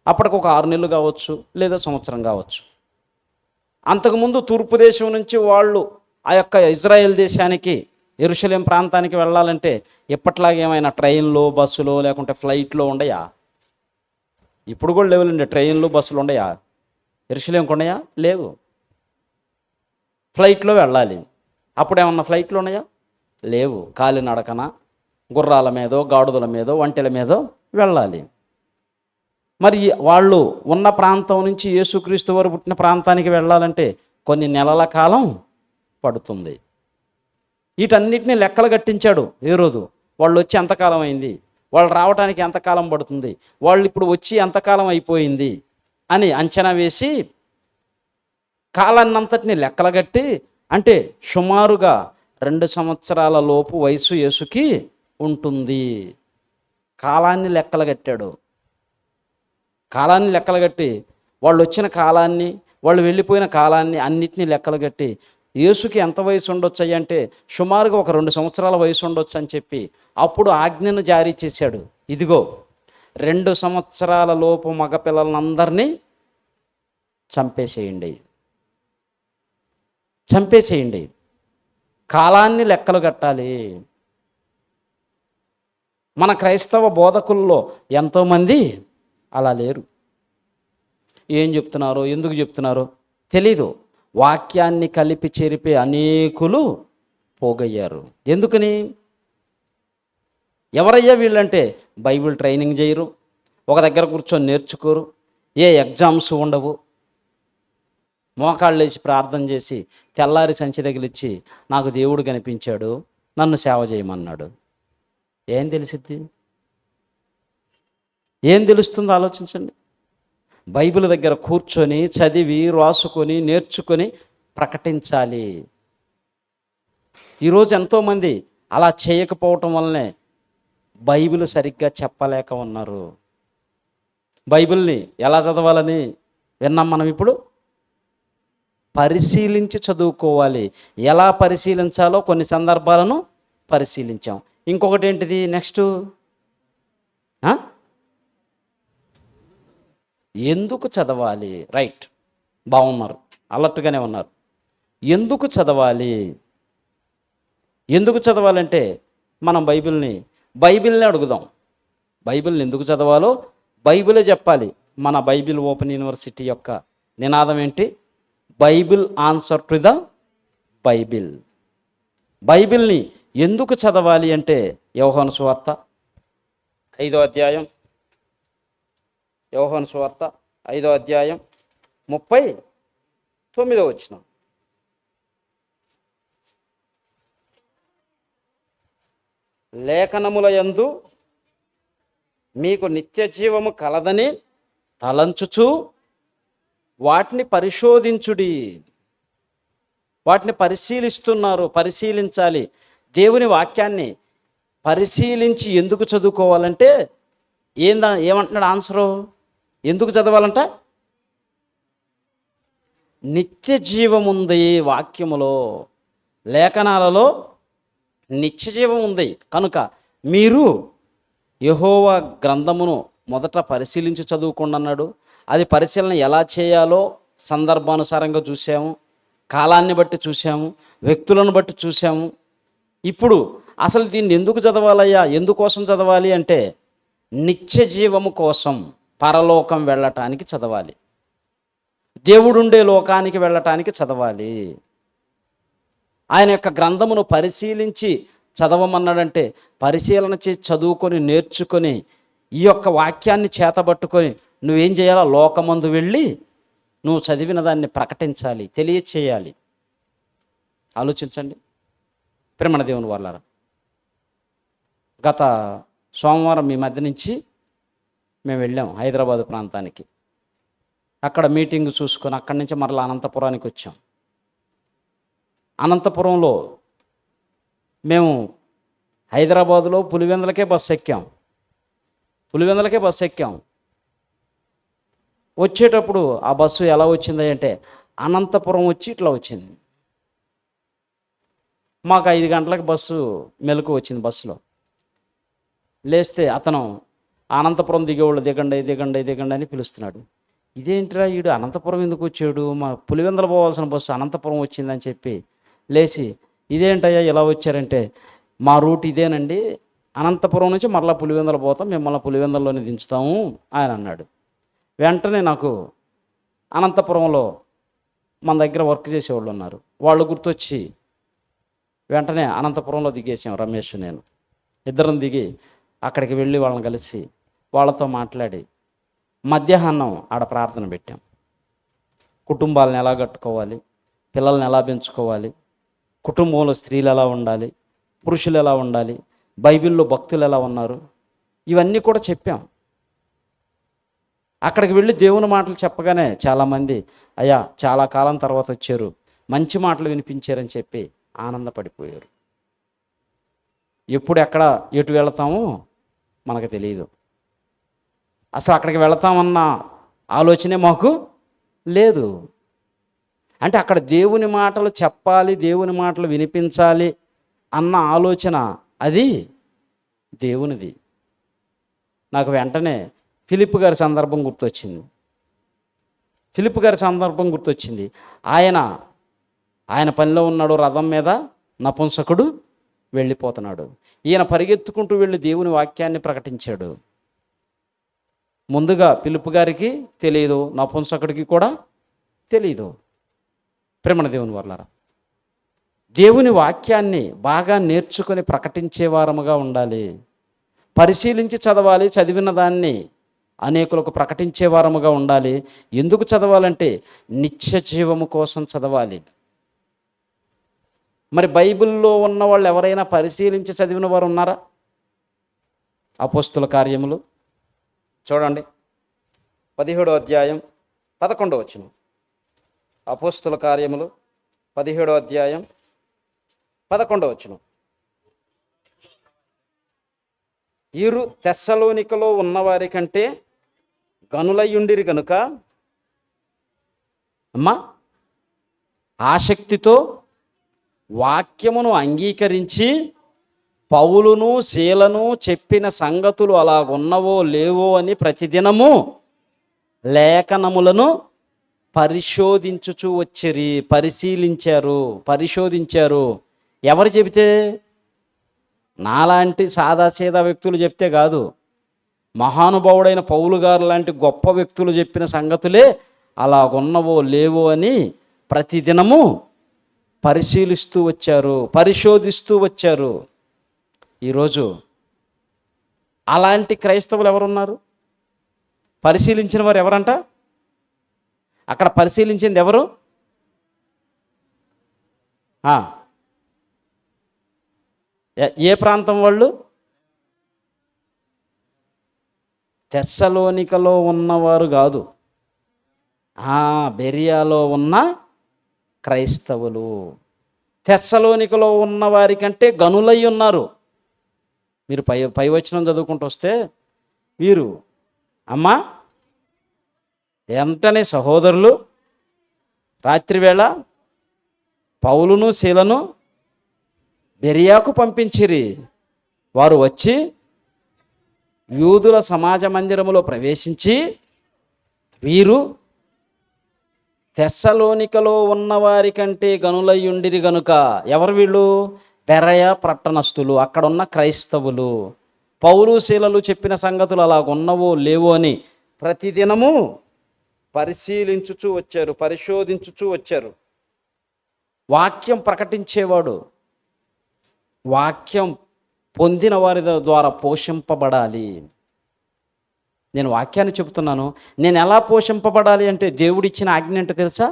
అప్పటికి ఒక 6 నెలలు కావచ్చు, లేదా సంవత్సరం కావచ్చు. అంతకుముందు తూర్పు దేశం నుంచి వాళ్ళు ఆ యొక్క ఇజ్రాయెల్ దేశానికి యెరూషలేం ప్రాంతానికి వెళ్ళాలంటే ఎప్పట్లాగే ఏమైనా ట్రైన్లో బస్సులో లేకుంటే ఫ్లైట్లో ఉండయా? ఇప్పుడు కూడా లేవులండి, ట్రైన్లు బస్సులు ఉండయా? యెరూషలేంకి ఉండయా? లేవు. ఫ్లైట్లో వెళ్ళాలి. అప్పుడేమన్నా ఫ్లైట్లు ఉన్నాయా? లేవు. కాలినడకన గుర్రాల మీదో గాడుదల మీదో ఒంటెల మీదో వెళ్ళాలి. మరి వాళ్ళు ఉన్న ప్రాంతం నుంచి యేసుక్రీస్తు వారు పుట్టిన ప్రాంతానికి వెళ్ళాలంటే కొన్ని నెలల కాలం పడుతుంది. వీటన్నిటిని లెక్కలు కట్టించాడు హేరోదు. వాళ్ళు వచ్చి ఎంతకాలం అయింది, వాళ్ళు రావడానికి ఎంతకాలం పడుతుంది, వాళ్ళు ఇప్పుడు వచ్చి ఎంతకాలం అయిపోయింది అని అంచనా వేసి కాలాన్నంతటిని లెక్కలు కట్టి, అంటే సుమారుగా 2 సంవత్సరాల లోపు వయసు యేసుకి ఉంటుంది. కాలాన్ని లెక్కలు కట్టాడు. కాలాన్ని లెక్కలు కట్టి వాళ్ళు వచ్చిన కాలాన్ని, వాళ్ళు వెళ్ళిపోయిన కాలాన్ని అన్నిటినీ లెక్కలు కట్టి యేసుకి ఎంత వయసు ఉండొచ్చు అంటే సుమారుగా ఒక 2 సంవత్సరాల వయసు ఉండొచ్చు అని చెప్పి అప్పుడు ఆజ్ఞను జారీ చేశాడు. ఇదిగో 2 సంవత్సరాల లోపు మగపిల్లలందరినీ చంపేసేయండి. కాలాన్ని లెక్కలు కట్టాలి. మన క్రైస్తవ బోధకుల్లో ఎంతోమంది అలా లేరు. ఏం చెప్తున్నారో ఎందుకు చెప్తున్నారో తెలీదు. వాక్యాన్ని కలిపి చెరిపే అనేకులు పోగయ్యారు. ఎందుకని? ఎవరయ్యా వీళ్ళంటే బైబిల్ ట్రైనింగ్ చేయరు, ఒక దగ్గర కూర్చొని నేర్చుకోరు, ఏ ఎగ్జామ్స్ ఉండవు, మోకాళ్ళు లేచి ప్రార్థన చేసి తెల్లారి సంచి తగిలిచ్చి నాకు దేవుడు కనిపించాడు, నన్ను సేవ చేయమన్నాడు. ఏం తెలిసిద్ది? ఏం తెలుస్తుందో ఆలోచించండి. బైబిల్ దగ్గర కూర్చొని చదివి రాసుకొని నేర్చుకొని ప్రకటించాలి. ఈరోజు ఎంతోమంది అలా చేయకపోవటం వల్లనే బైబిల్ సరిగ్గా చెప్పలేక ఉన్నారు. బైబిల్ని ఎలా చదవాలని విన్నాం మనం. ఇప్పుడు పరిశీలించి చదువుకోవాలి. ఎలా పరిశీలించాలో కొన్ని సందర్భాలను పరిశీలించాం. ఇంకొకటి ఏంటిది నెక్స్ట్? ఎందుకు చదవాలి? రైట్, బాగున్నారు, అలర్ట్గానే ఉన్నారు. ఎందుకు చదవాలి? ఎందుకు చదవాలంటే మనం బైబిల్ని అడుగుదాం. బైబిల్ని ఎందుకు చదవాలో బైబిలే చెప్పాలి. మన బైబిల్ ఓపెన్ యూనివర్సిటీ యొక్క నినాదం ఏంటి? Bible answer to the Bible. బైబిల్ని ఎందుకు చదవాలి అంటే యోహాను సువార్త 5వ అధ్యాయం, యోహాను సువార్త 5వ అధ్యాయం 39వ వచనం. లేఖనముల యందు మీకు నిత్య జీవము కలదని తలంచుచు వాటిని పరిశోధించుడి. వాటిని పరిశీలిస్తున్నారు, పరిశీలించాలి. దేవుని వాక్యాన్ని పరిశీలించి ఎందుకు చదువుకోవాలంటే ఏమంటున్నాడు ఆన్సరు? ఎందుకు చదవాలంట? నిత్య జీవం ఉంది వాక్యములో, లేఖనాలలో నిత్య జీవం ఉంది. కనుక మీరు యెహోవా గ్రంథమును మొదట పరిశీలించి చదువుకోండి అన్నాడు. అది పరిశీలన ఎలా చేయాలో సందర్భానుసారంగా చూసాము, కాలాన్ని బట్టి చూసాము, వ్యక్తులను బట్టి చూసాము. ఇప్పుడు అసలు దీన్ని ఎందుకు చదవాలయ్యా, ఎందుకోసం చదవాలి అంటే నిత్య జీవము కోసం, పరలోకం వెళ్ళటానికి చదవాలి. దేవుడుండే లోకానికి వెళ్ళటానికి చదవాలి. ఆయన యొక్క గ్రంథమును పరిశీలించి చదవమన్నాడంటే పరిశీలన చేసి చదువుకొని నేర్చుకొని ఈ యొక్క వాక్యాన్ని చేతబట్టుకొని నువ్వేం చేయాలో లోకమందు వెళ్ళి నువ్వు చదివిన దాన్ని ప్రకటించాలి, తెలియచేయాలి. ఆలోచించండి ప్రేమణ దేవుని వాళ్ళారా. గత సోమవారం మీ మధ్య నుంచి మేము వెళ్ళాం హైదరాబాదు ప్రాంతానికి. అక్కడ మీటింగ్ చూసుకొని అక్కడి నుంచి మరలా అనంతపురానికి వచ్చాం. అనంతపురంలో మేము హైదరాబాదులో పులివెందులకే బస్సు ఎక్కాం. వచ్చేటప్పుడు ఆ బస్సు ఎలా వచ్చింది అంటే అనంతపురం వచ్చి ఇట్లా వచ్చింది. మాకు 5 గంటలకు బస్సు మెలకు వచ్చింది. బస్సులో లేస్తే అతను అనంతపురం దిగేవాళ్ళు దిగండి అని పిలుస్తున్నాడు. ఇదేంటిరా వీడు అనంతపురం ఎందుకు వచ్చాడు, మా పులివెందుల పోవాల్సిన బస్సు అనంతపురం వచ్చిందని చెప్పి లేచి ఇదేంటయ్యా ఇలా వచ్చారంటే మా రూట్ ఇదేనండి, అనంతపురం నుంచి మరలా పులివెందుల పోతాం, మిమ్మల్ని పులివెందుల్లోనే దించుతాము ఆయన అన్నాడు. వెంటనే నాకు అనంతపురంలో మన దగ్గర వర్క్ చేసేవాళ్ళు ఉన్నారు, వాళ్ళు గుర్తొచ్చి వెంటనే అనంతపురంలో దిగేసాం. రమేష్ నేను ఇద్దరం దిగి అక్కడికి వెళ్ళి వాళ్ళని కలిసి వాళ్ళతో మాట్లాడి మధ్యాహ్నం ఆడ ప్రార్థన పెట్టాం. కుటుంబాలను ఎలా కట్టుకోవాలి, పిల్లల్ని ఎలా పెంచుకోవాలి, కుటుంబంలో స్త్రీలు ఎలా ఉండాలి, పురుషులు ఎలా ఉండాలి, బైబిల్లో భక్తులు ఎలా ఉన్నారు, ఇవన్నీ కూడా చెప్పాం. అక్కడికి వెళ్ళి దేవుని మాటలు చెప్పగానే చాలామంది అయ్యా చాలా కాలం తర్వాత వచ్చారు, మంచి మాటలు వినిపించారని చెప్పి ఆనందపడిపోయారు. ఎప్పుడు ఎటు వెళతామో మనకు తెలియదు. అసలు అక్కడికి వెళతామన్న ఆలోచనే మాకు లేదు. అంటే అక్కడ దేవుని మాటలు చెప్పాలి, దేవుని మాటలు వినిపించాలి అన్న ఆలోచన అది దేవునిది. నాకు వెంటనే ఫిలిప్ గారి సందర్భం గుర్తొచ్చింది. ఆయన పనిలో ఉన్నాడు, రథం మీద నపుంసకుడు వెళ్ళిపోతున్నాడు. ఈయన పరిగెత్తుకుంటూ వెళ్ళి దేవుని వాక్యాన్ని ప్రకటించాడు. ముందుగా ఫిలిప్ గారికి తెలియదు, నపుంసకుడికి కూడా తెలియదు. ప్రేమణ దేవుని వాళ్ళారా, దేవుని వాక్యాన్ని బాగా నేర్చుకొని ప్రకటించే వారముగా ఉండాలి. పరిశీలించి చదవాలి, చదివిన దాన్ని అనేకులకు ప్రకటించే వారముగా ఉండాలి. ఎందుకు చదవాలంటే నిత్య జీవము కోసం చదవాలి. మరి బైబిల్లో ఉన్న వాళ్ళు ఎవరైనా పరిశీలించి చదివిన వారు ఉన్నారా? అపోస్తుల కార్యములు చూడండి, 17వ అధ్యాయం 11వ వచనం. అపోస్తుల కార్యములు 17వ అధ్యాయం 11వ వచనం. వీరు తెస్సలోనికలో ఉన్నవారి కంటే గనులయ్యుండిరి గనుక అమ్మా ఆసక్తితో వాక్యమును అంగీకరించి పౌలును శీలను చెప్పిన సంగతులు అలాగున్నవో లేవో అని ప్రతిదినము లేఖనములను పరిశోధించుచూ వచ్చిరి. పరిశోధించారు. ఎవరు చెబితే? నాలాంటి సాదాసీదా వ్యక్తులు చెప్తే కాదు, మహానుభావుడైన పౌలు గారు లాంటి గొప్ప వ్యక్తులు చెప్పిన సంగతులే అలాగున్నవో లేవో అని ప్రతిదినము పరిశోధిస్తూ వచ్చారు. ఈరోజు అలాంటి క్రైస్తవులు ఎవరున్నారు? పరిశీలించిన వారు ఎవరంట? అక్కడ పరిశీలించింది ఎవరు? ఏ ప్రాంతం వాళ్ళు? తెస్సలోనికలో ఉన్నవారు కాదు, బెరియాలో ఉన్న క్రైస్తవులు. తెస్సలోనికలో ఉన్న వారి కంటే గనులై ఉన్నారు. మీరు పై వచనం చదువుకుంటూ వస్తే వీరు అమ్మా వెంటనే సహోదరులు రాత్రివేళ పౌలును శీలను బెరియాకు పంపించిరి. వారు వచ్చి యూదుల సమాజ మందిరములో ప్రవేశించి, వీరు తెస్సలోనికలో ఉన్నవారి కంటే గనులయ్యుండిరి గనుక. ఎవరు వీళ్ళు? బెరయ పట్టణస్థులు, అక్కడున్న క్రైస్తవులు. పౌలు శీలలు చెప్పిన సంగతులు అలాగున్నవో లేవో అని ప్రతిదినము పరిశోధించుచూ వచ్చారు. వాక్యం ప్రకటించేవాడు వాక్యం పొందిన వారి ద్వారా పోషింపబడాలి. నేను వాక్యాన్ని చెబుతున్నాను. నేను ఎలా పోషింపబడాలి అంటే, దేవుడిచ్చిన ఆజ్ఞ అంటే తెలుసా?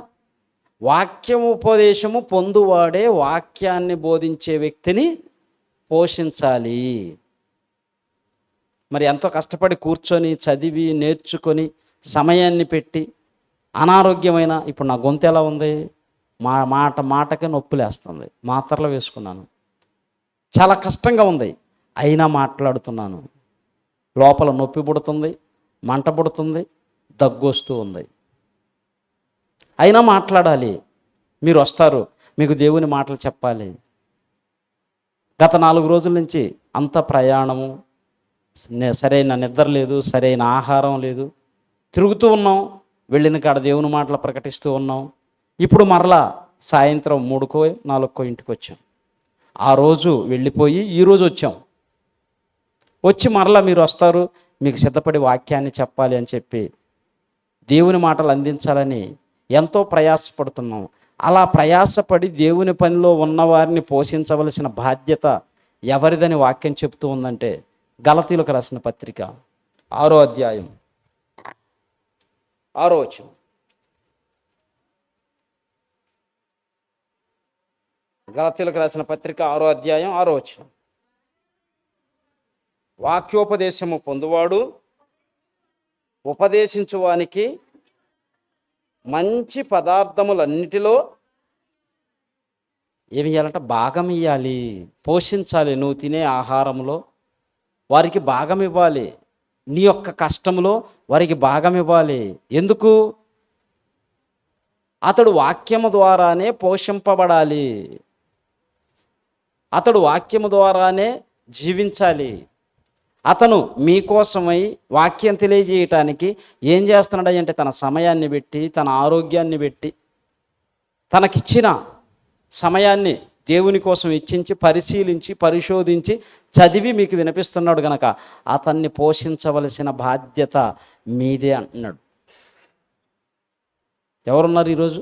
వాక్యోపదేశము పొందువాడే వాక్యాన్ని బోధించే వ్యక్తిని పోషించాలి. మరి ఎంతో కష్టపడి కూర్చొని చదివి నేర్చుకొని సమయాన్ని పెట్టి అనారోగ్యమైన, ఇప్పుడు నా గొంతు ఎలా ఉంది? మాటకే నొప్పులేస్తుంది, మాత్రలు వేసుకున్నాను, చాలా కష్టంగా ఉంది, అయినా మాట్లాడుతున్నాను. లోపల నొప్పి పుడుతుంది, మంట పుడుతుంది, దగ్గు వస్తూ ఉంది, అయినా మాట్లాడాలి. మీరు వస్తారు, మీకు దేవుని మాటలు చెప్పాలి. గత 4 రోజుల నుంచి అంత ప్రయాణము, సరైన నిద్ర లేదు, సరైన ఆహారం లేదు, తిరుగుతూ ఉన్నాం. వెళ్ళిన కాడ దేవుని మాటలు ప్రకటిస్తూ ఉన్నాం. ఇప్పుడు మరలా సాయంత్రం 3కో 4కో ఇంటికి వచ్చాం. ఆ రోజు వెళ్ళిపోయి ఈరోజు వచ్చాం. వచ్చి మరలా మీరు వస్తారు, మీకు సిద్ధపడి వాక్యాన్ని చెప్పాలి అని చెప్పి దేవుని మాటలు అందించాలని ఎంతో ప్రయాసపడుతున్నాం. అలా ప్రయాసపడి దేవుని పనిలో ఉన్నవారిని పోషించవలసిన బాధ్యత ఎవరిదని వాక్యం చెప్తూ ఉందంటే, గలతీయులకు రాసిన పత్రిక 6వ అధ్యాయం 6వ వచనం. గలతీయులకు రాసిన పత్రిక 6వ అధ్యాయం 6వ వచనం. వాక్యోపదేశము పొందువాడు ఉపదేశించువానికి మంచి పదార్థములన్నిటిలో ఏమి ఇవ్వాలంట? భాగం ఇవ్వాలి, పోషించాలి. నువ్వు తినే ఆహారంలో వారికి భాగం ఇవ్వాలి. నీ యొక్క కష్టంలో వారికి భాగం ఇవ్వాలి. ఎందుకు? అతడు వాక్యము ద్వారానే పోషింపబడాలి, అతడు వాక్యము ద్వారానే జీవించాలి. అతను మీకోసమై వాక్యం తెలియజేయటానికి ఏం చేస్తున్నాడు అంటే, తన సమయాన్ని పెట్టి, తన ఆరోగ్యాన్ని పెట్టి, తనకిచ్చిన సమయాన్ని దేవుని కోసం ఇచ్చించి, పరిశీలించి, పరిశోధించి, చదివి మీకు వినిపిస్తున్నాడు గనక అతన్ని పోషించవలసిన బాధ్యత మీదే అంటున్నాడు. ఎవరున్నారు ఈరోజు?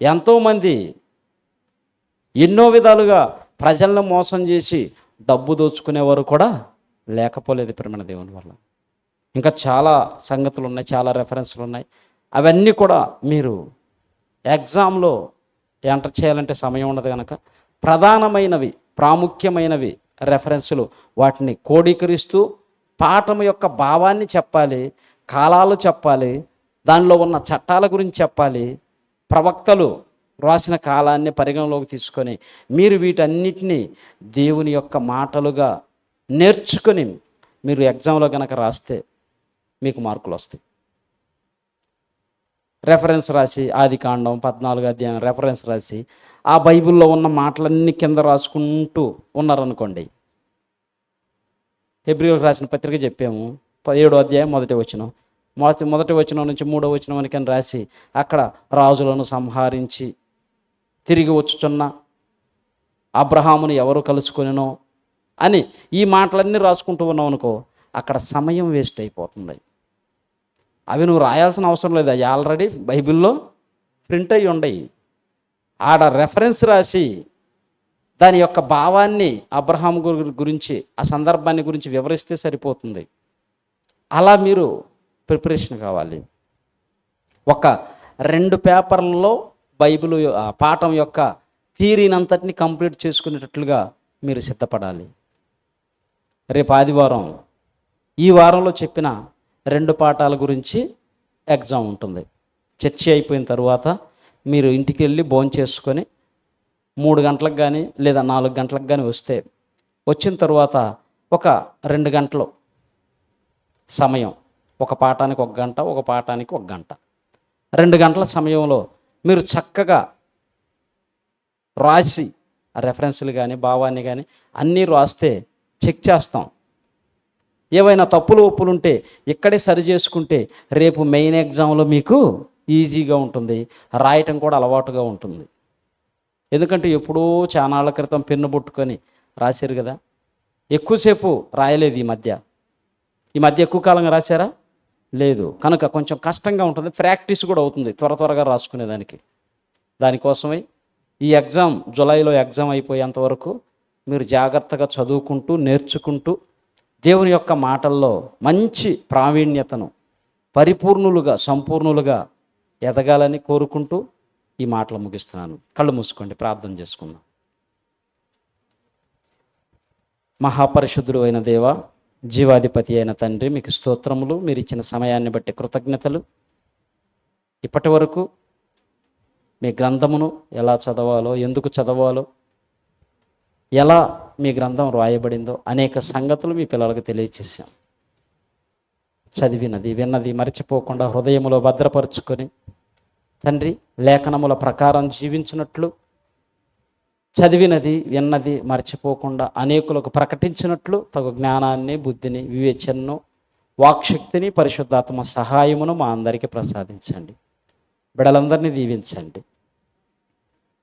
ఎంతోమంది ఎన్నో విధాలుగా ప్రజలను మోసం చేసి డబ్బు దోచుకునేవారు కూడా లేకపోలేదు ప్రేమ దేవుని వల్ల. ఇంకా చాలా సంగతులు ఉన్నాయి, చాలా రెఫరెన్స్లు ఉన్నాయి. అవన్నీ కూడా మీరు ఎగ్జామ్లో ఎంటర్ చేయాలంటే సమయం ఉండదు కనుక ప్రధానమైనవి, ప్రాముఖ్యమైనవి రెఫరెన్సులు వాటిని కోడీకరిస్తూ పాఠం యొక్క భావాన్ని చెప్పాలి, కాలాలు చెప్పాలి, దానిలో ఉన్న చట్టాల గురించి చెప్పాలి, ప్రవక్తలు రాసిన కాలాన్ని పరిగణలోకి తీసుకొని మీరు వీటన్నిటినీ దేవుని యొక్క మాటలుగా నేర్చుకొని మీరు ఎగ్జామ్లో కనుక రాస్తే మీకు మార్కులు వస్తాయి. రెఫరెన్స్ రాసి ఆదికాండం 14 అధ్యాయం రెఫరెన్స్ రాసి ఆ బైబిల్లో ఉన్న మాటలన్నీ కింద రాసుకుంటూ ఉన్నారనుకోండి. హెబ్రీయులకు రాసిన పత్రిక చెప్పాము, 17వ అధ్యాయం మొదటి వచనం నుంచి 3వ వచనం వరకు రాసి అక్కడ రాజులను సంహరించి తిరిగి వచ్చుచున్న అబ్రహాముని ఎవరు కలుసుకొనినో అని ఈ మాటలన్నీ రాసుకుంటూ ఉన్నావు అనుకో, అక్కడ సమయం వేస్ట్ అయిపోతుంది. అవి నువ్వు రాయాల్సిన అవసరం లేదు, అవి ఆల్రెడీ బైబిల్లో ప్రింట్ అయ్యి ఉండయి. ఆడ రెఫరెన్స్ రాసి దాని యొక్క భావాన్ని అబ్రహాం గురించి ఆ సందర్భాన్ని గురించి వివరిస్తే సరిపోతుంది. అలా మీరు ప్రిపరేషన్ కావాలి. ఒక 2 పేపర్లలో బైబిల్ పాఠం యొక్క థియరీనంతటిని కంప్లీట్ చేసుకునేటట్లుగా మీరు సిద్ధపడాలి. రేపు ఆదివారం ఈ వారంలో చెప్పిన 2 పాఠాల గురించి ఎగ్జామ్ ఉంటుంది. చర్చ అయిపోయిన తర్వాత మీరు ఇంటికి వెళ్ళి భోంచేసుకొని 3 గంటలకు కానీ లేదా 4 గంటలకు కానీ వస్తే, వచ్చిన తర్వాత ఒక 2 గంటలు సమయం, ఒక పాఠానికి 1 గంట, ఒక పాఠానికి 1 గంట, 2 గంటల సమయంలో మీరు చక్కగా రాసి ఆ రెఫరెన్స్లు కానీ భావాన్ని కానీ అన్నీ రాస్తే చెక్ చేస్తాం. ఏవైనా తప్పులు ఒప్పులు ఉంటే ఇక్కడే సరి చేసుకుంటే రేపు మెయిన్ ఎగ్జామ్లో మీకు ఈజీగా ఉంటుంది, రాయటం కూడా అలవాటుగా ఉంటుంది. ఎందుకంటే ఎప్పుడో చానాళ్ళ క్రితం పెన్ను పుట్టుకొని రాశారు కదా, ఎక్కువసేపు రాయలేదు. ఈ మధ్య ఎక్కువ కాలంగా రాశారా? లేదు. కనుక కొంచెం కష్టంగా ఉంటుంది, ప్రాక్టీస్ కూడా అవుతుంది త్వరగా రాసుకునేదానికి. దానికోసమై ఈ ఎగ్జామ్ జూలైలో ఎగ్జామ్ అయిపోయేంత వరకు మీరు జాగ్రత్తగా చదువుకుంటూ నేర్చుకుంటూ దేవుని యొక్క మాటల్లో మంచి ప్రావీణ్యతను పరిపూర్ణులుగా సంపూర్ణులుగా ఎదగాలని కోరుకుంటూ ఈ మాటలు ముగిస్తున్నాను. కళ్ళు మూసుకోండి, ప్రార్థన చేసుకుందాం. మహాపరిశుద్ధుడు అయిన దేవ, జీవాధిపతి అయిన తండ్రి, మీకు స్తోత్రములు. మీరు ఇచ్చిన సమయాన్ని బట్టి కృతజ్ఞతలు. ఇప్పటి వరకు మీ గ్రంథమును ఎలా చదవాలో, ఎందుకు చదవాలో, ఎలా మీ గ్రంథం రాయబడిందో అనేక సంగతులు మీ పిల్లలకు తెలియచేశాం. చదివినది విన్నది మర్చిపోకుండా హృదయములో భద్రపరుచుకొని తండ్రి లేఖనముల ప్రకారం జీవించినట్లు, చదివినది విన్నది మర్చిపోకుండా అనేకులకు ప్రకటించినట్లు తగు జ్ఞానాన్ని, బుద్ధిని, వివేచనను, వాక్శక్తిని, పరిశుద్ధాత్మ సహాయమును మా అందరికీ ప్రసాదించండి. బిడ్డలందరినీ దీవించండి.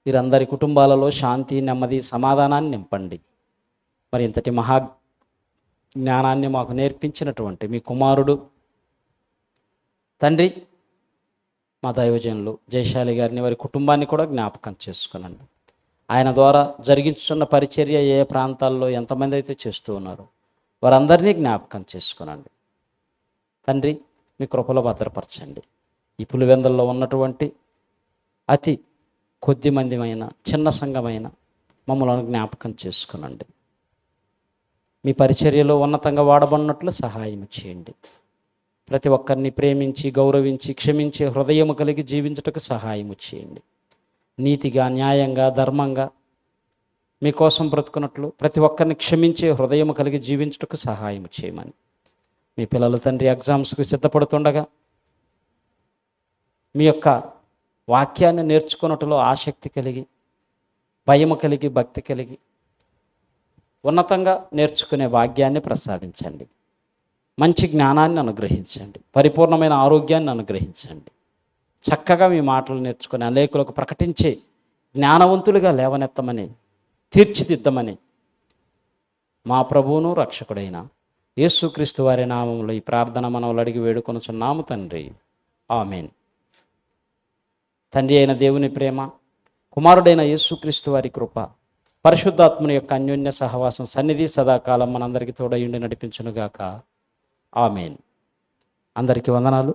వీరందరి కుటుంబాలలో శాంతి, నెమ్మది, సమాధానాన్ని నింపండి. మరి ఇంతటి మహా జ్ఞానాన్ని మాకు నేర్పించినటువంటి మీ కుమారుడు తండ్రి, మా దైవజనులు జయశాలి గారిని, వారి కుటుంబాన్ని కూడా జ్ఞాపకం చేసుకునండి. ఆయన ద్వారా జరిగించున్న పరిచర్య ఏ ప్రాంతాల్లో ఎంతమంది అయితే చేస్తూ ఉన్నారో వారందరినీ జ్ఞాపకం చేసుకునండి. తండ్రి, మీ కృపలో భద్రపరచండి. ఈ పులివెందుల్లో ఉన్నటువంటి అతి కొద్ది మందిమైన చిన్న సంఘమైన మమ్మల్ని జ్ఞాపకం చేసుకునండి. మీ పరిచర్యలో ఉన్నతంగా వాడబడినట్లు సహాయం చేయండి. ప్రతి ఒక్కరిని ప్రేమించి, గౌరవించి, క్షమించే హృదయము కలిగి జీవించుటకు సహాయము చేయండి. నీతిగా, న్యాయంగా, ధర్మంగా మీకోసం బ్రతుకున్నట్లు ప్రతి ఒక్కరిని క్షమించే హృదయము కలిగి జీవించుటకు సహాయం చేయమని మీ పిల్లలు తండ్రి ఎగ్జామ్స్కి సిద్ధపడుతుండగా మీ యొక్క వాక్యాన్ని నేర్చుకున్నట్లో ఆసక్తి కలిగి, భయము కలిగి, భక్తి కలిగి ఉన్నతంగా నేర్చుకునే భాగ్యాన్ని ప్రసాదించండి. మంచి జ్ఞానాన్ని అనుగ్రహించండి. పరిపూర్ణమైన ఆరోగ్యాన్ని అనుగ్రహించండి. చక్కగా మీ మాటలు నేర్చుకుని అనేకులకు ప్రకటించే జ్ఞానవంతులుగా లేవనెత్తమని, తీర్చిదిద్దమని మా ప్రభువును రక్షకుడైన యేసుక్రీస్తు వారి నామములో ఈ ప్రార్థన మనవులు అడిగి వేడుకొనుచున్నాము తండ్రి. ఆమేన్. తండ్రి అయిన దేవుని ప్రేమ, కుమారుడైన యేసుక్రీస్తు వారి కృప, పరిశుద్ధాత్మని యొక్క అన్యోన్య సహవాసం సన్నిధి సదాకాలం మనందరికీ తోడయుండి నడిపించునుగాక. ఆమేన్. అందరికీ వందనాలు.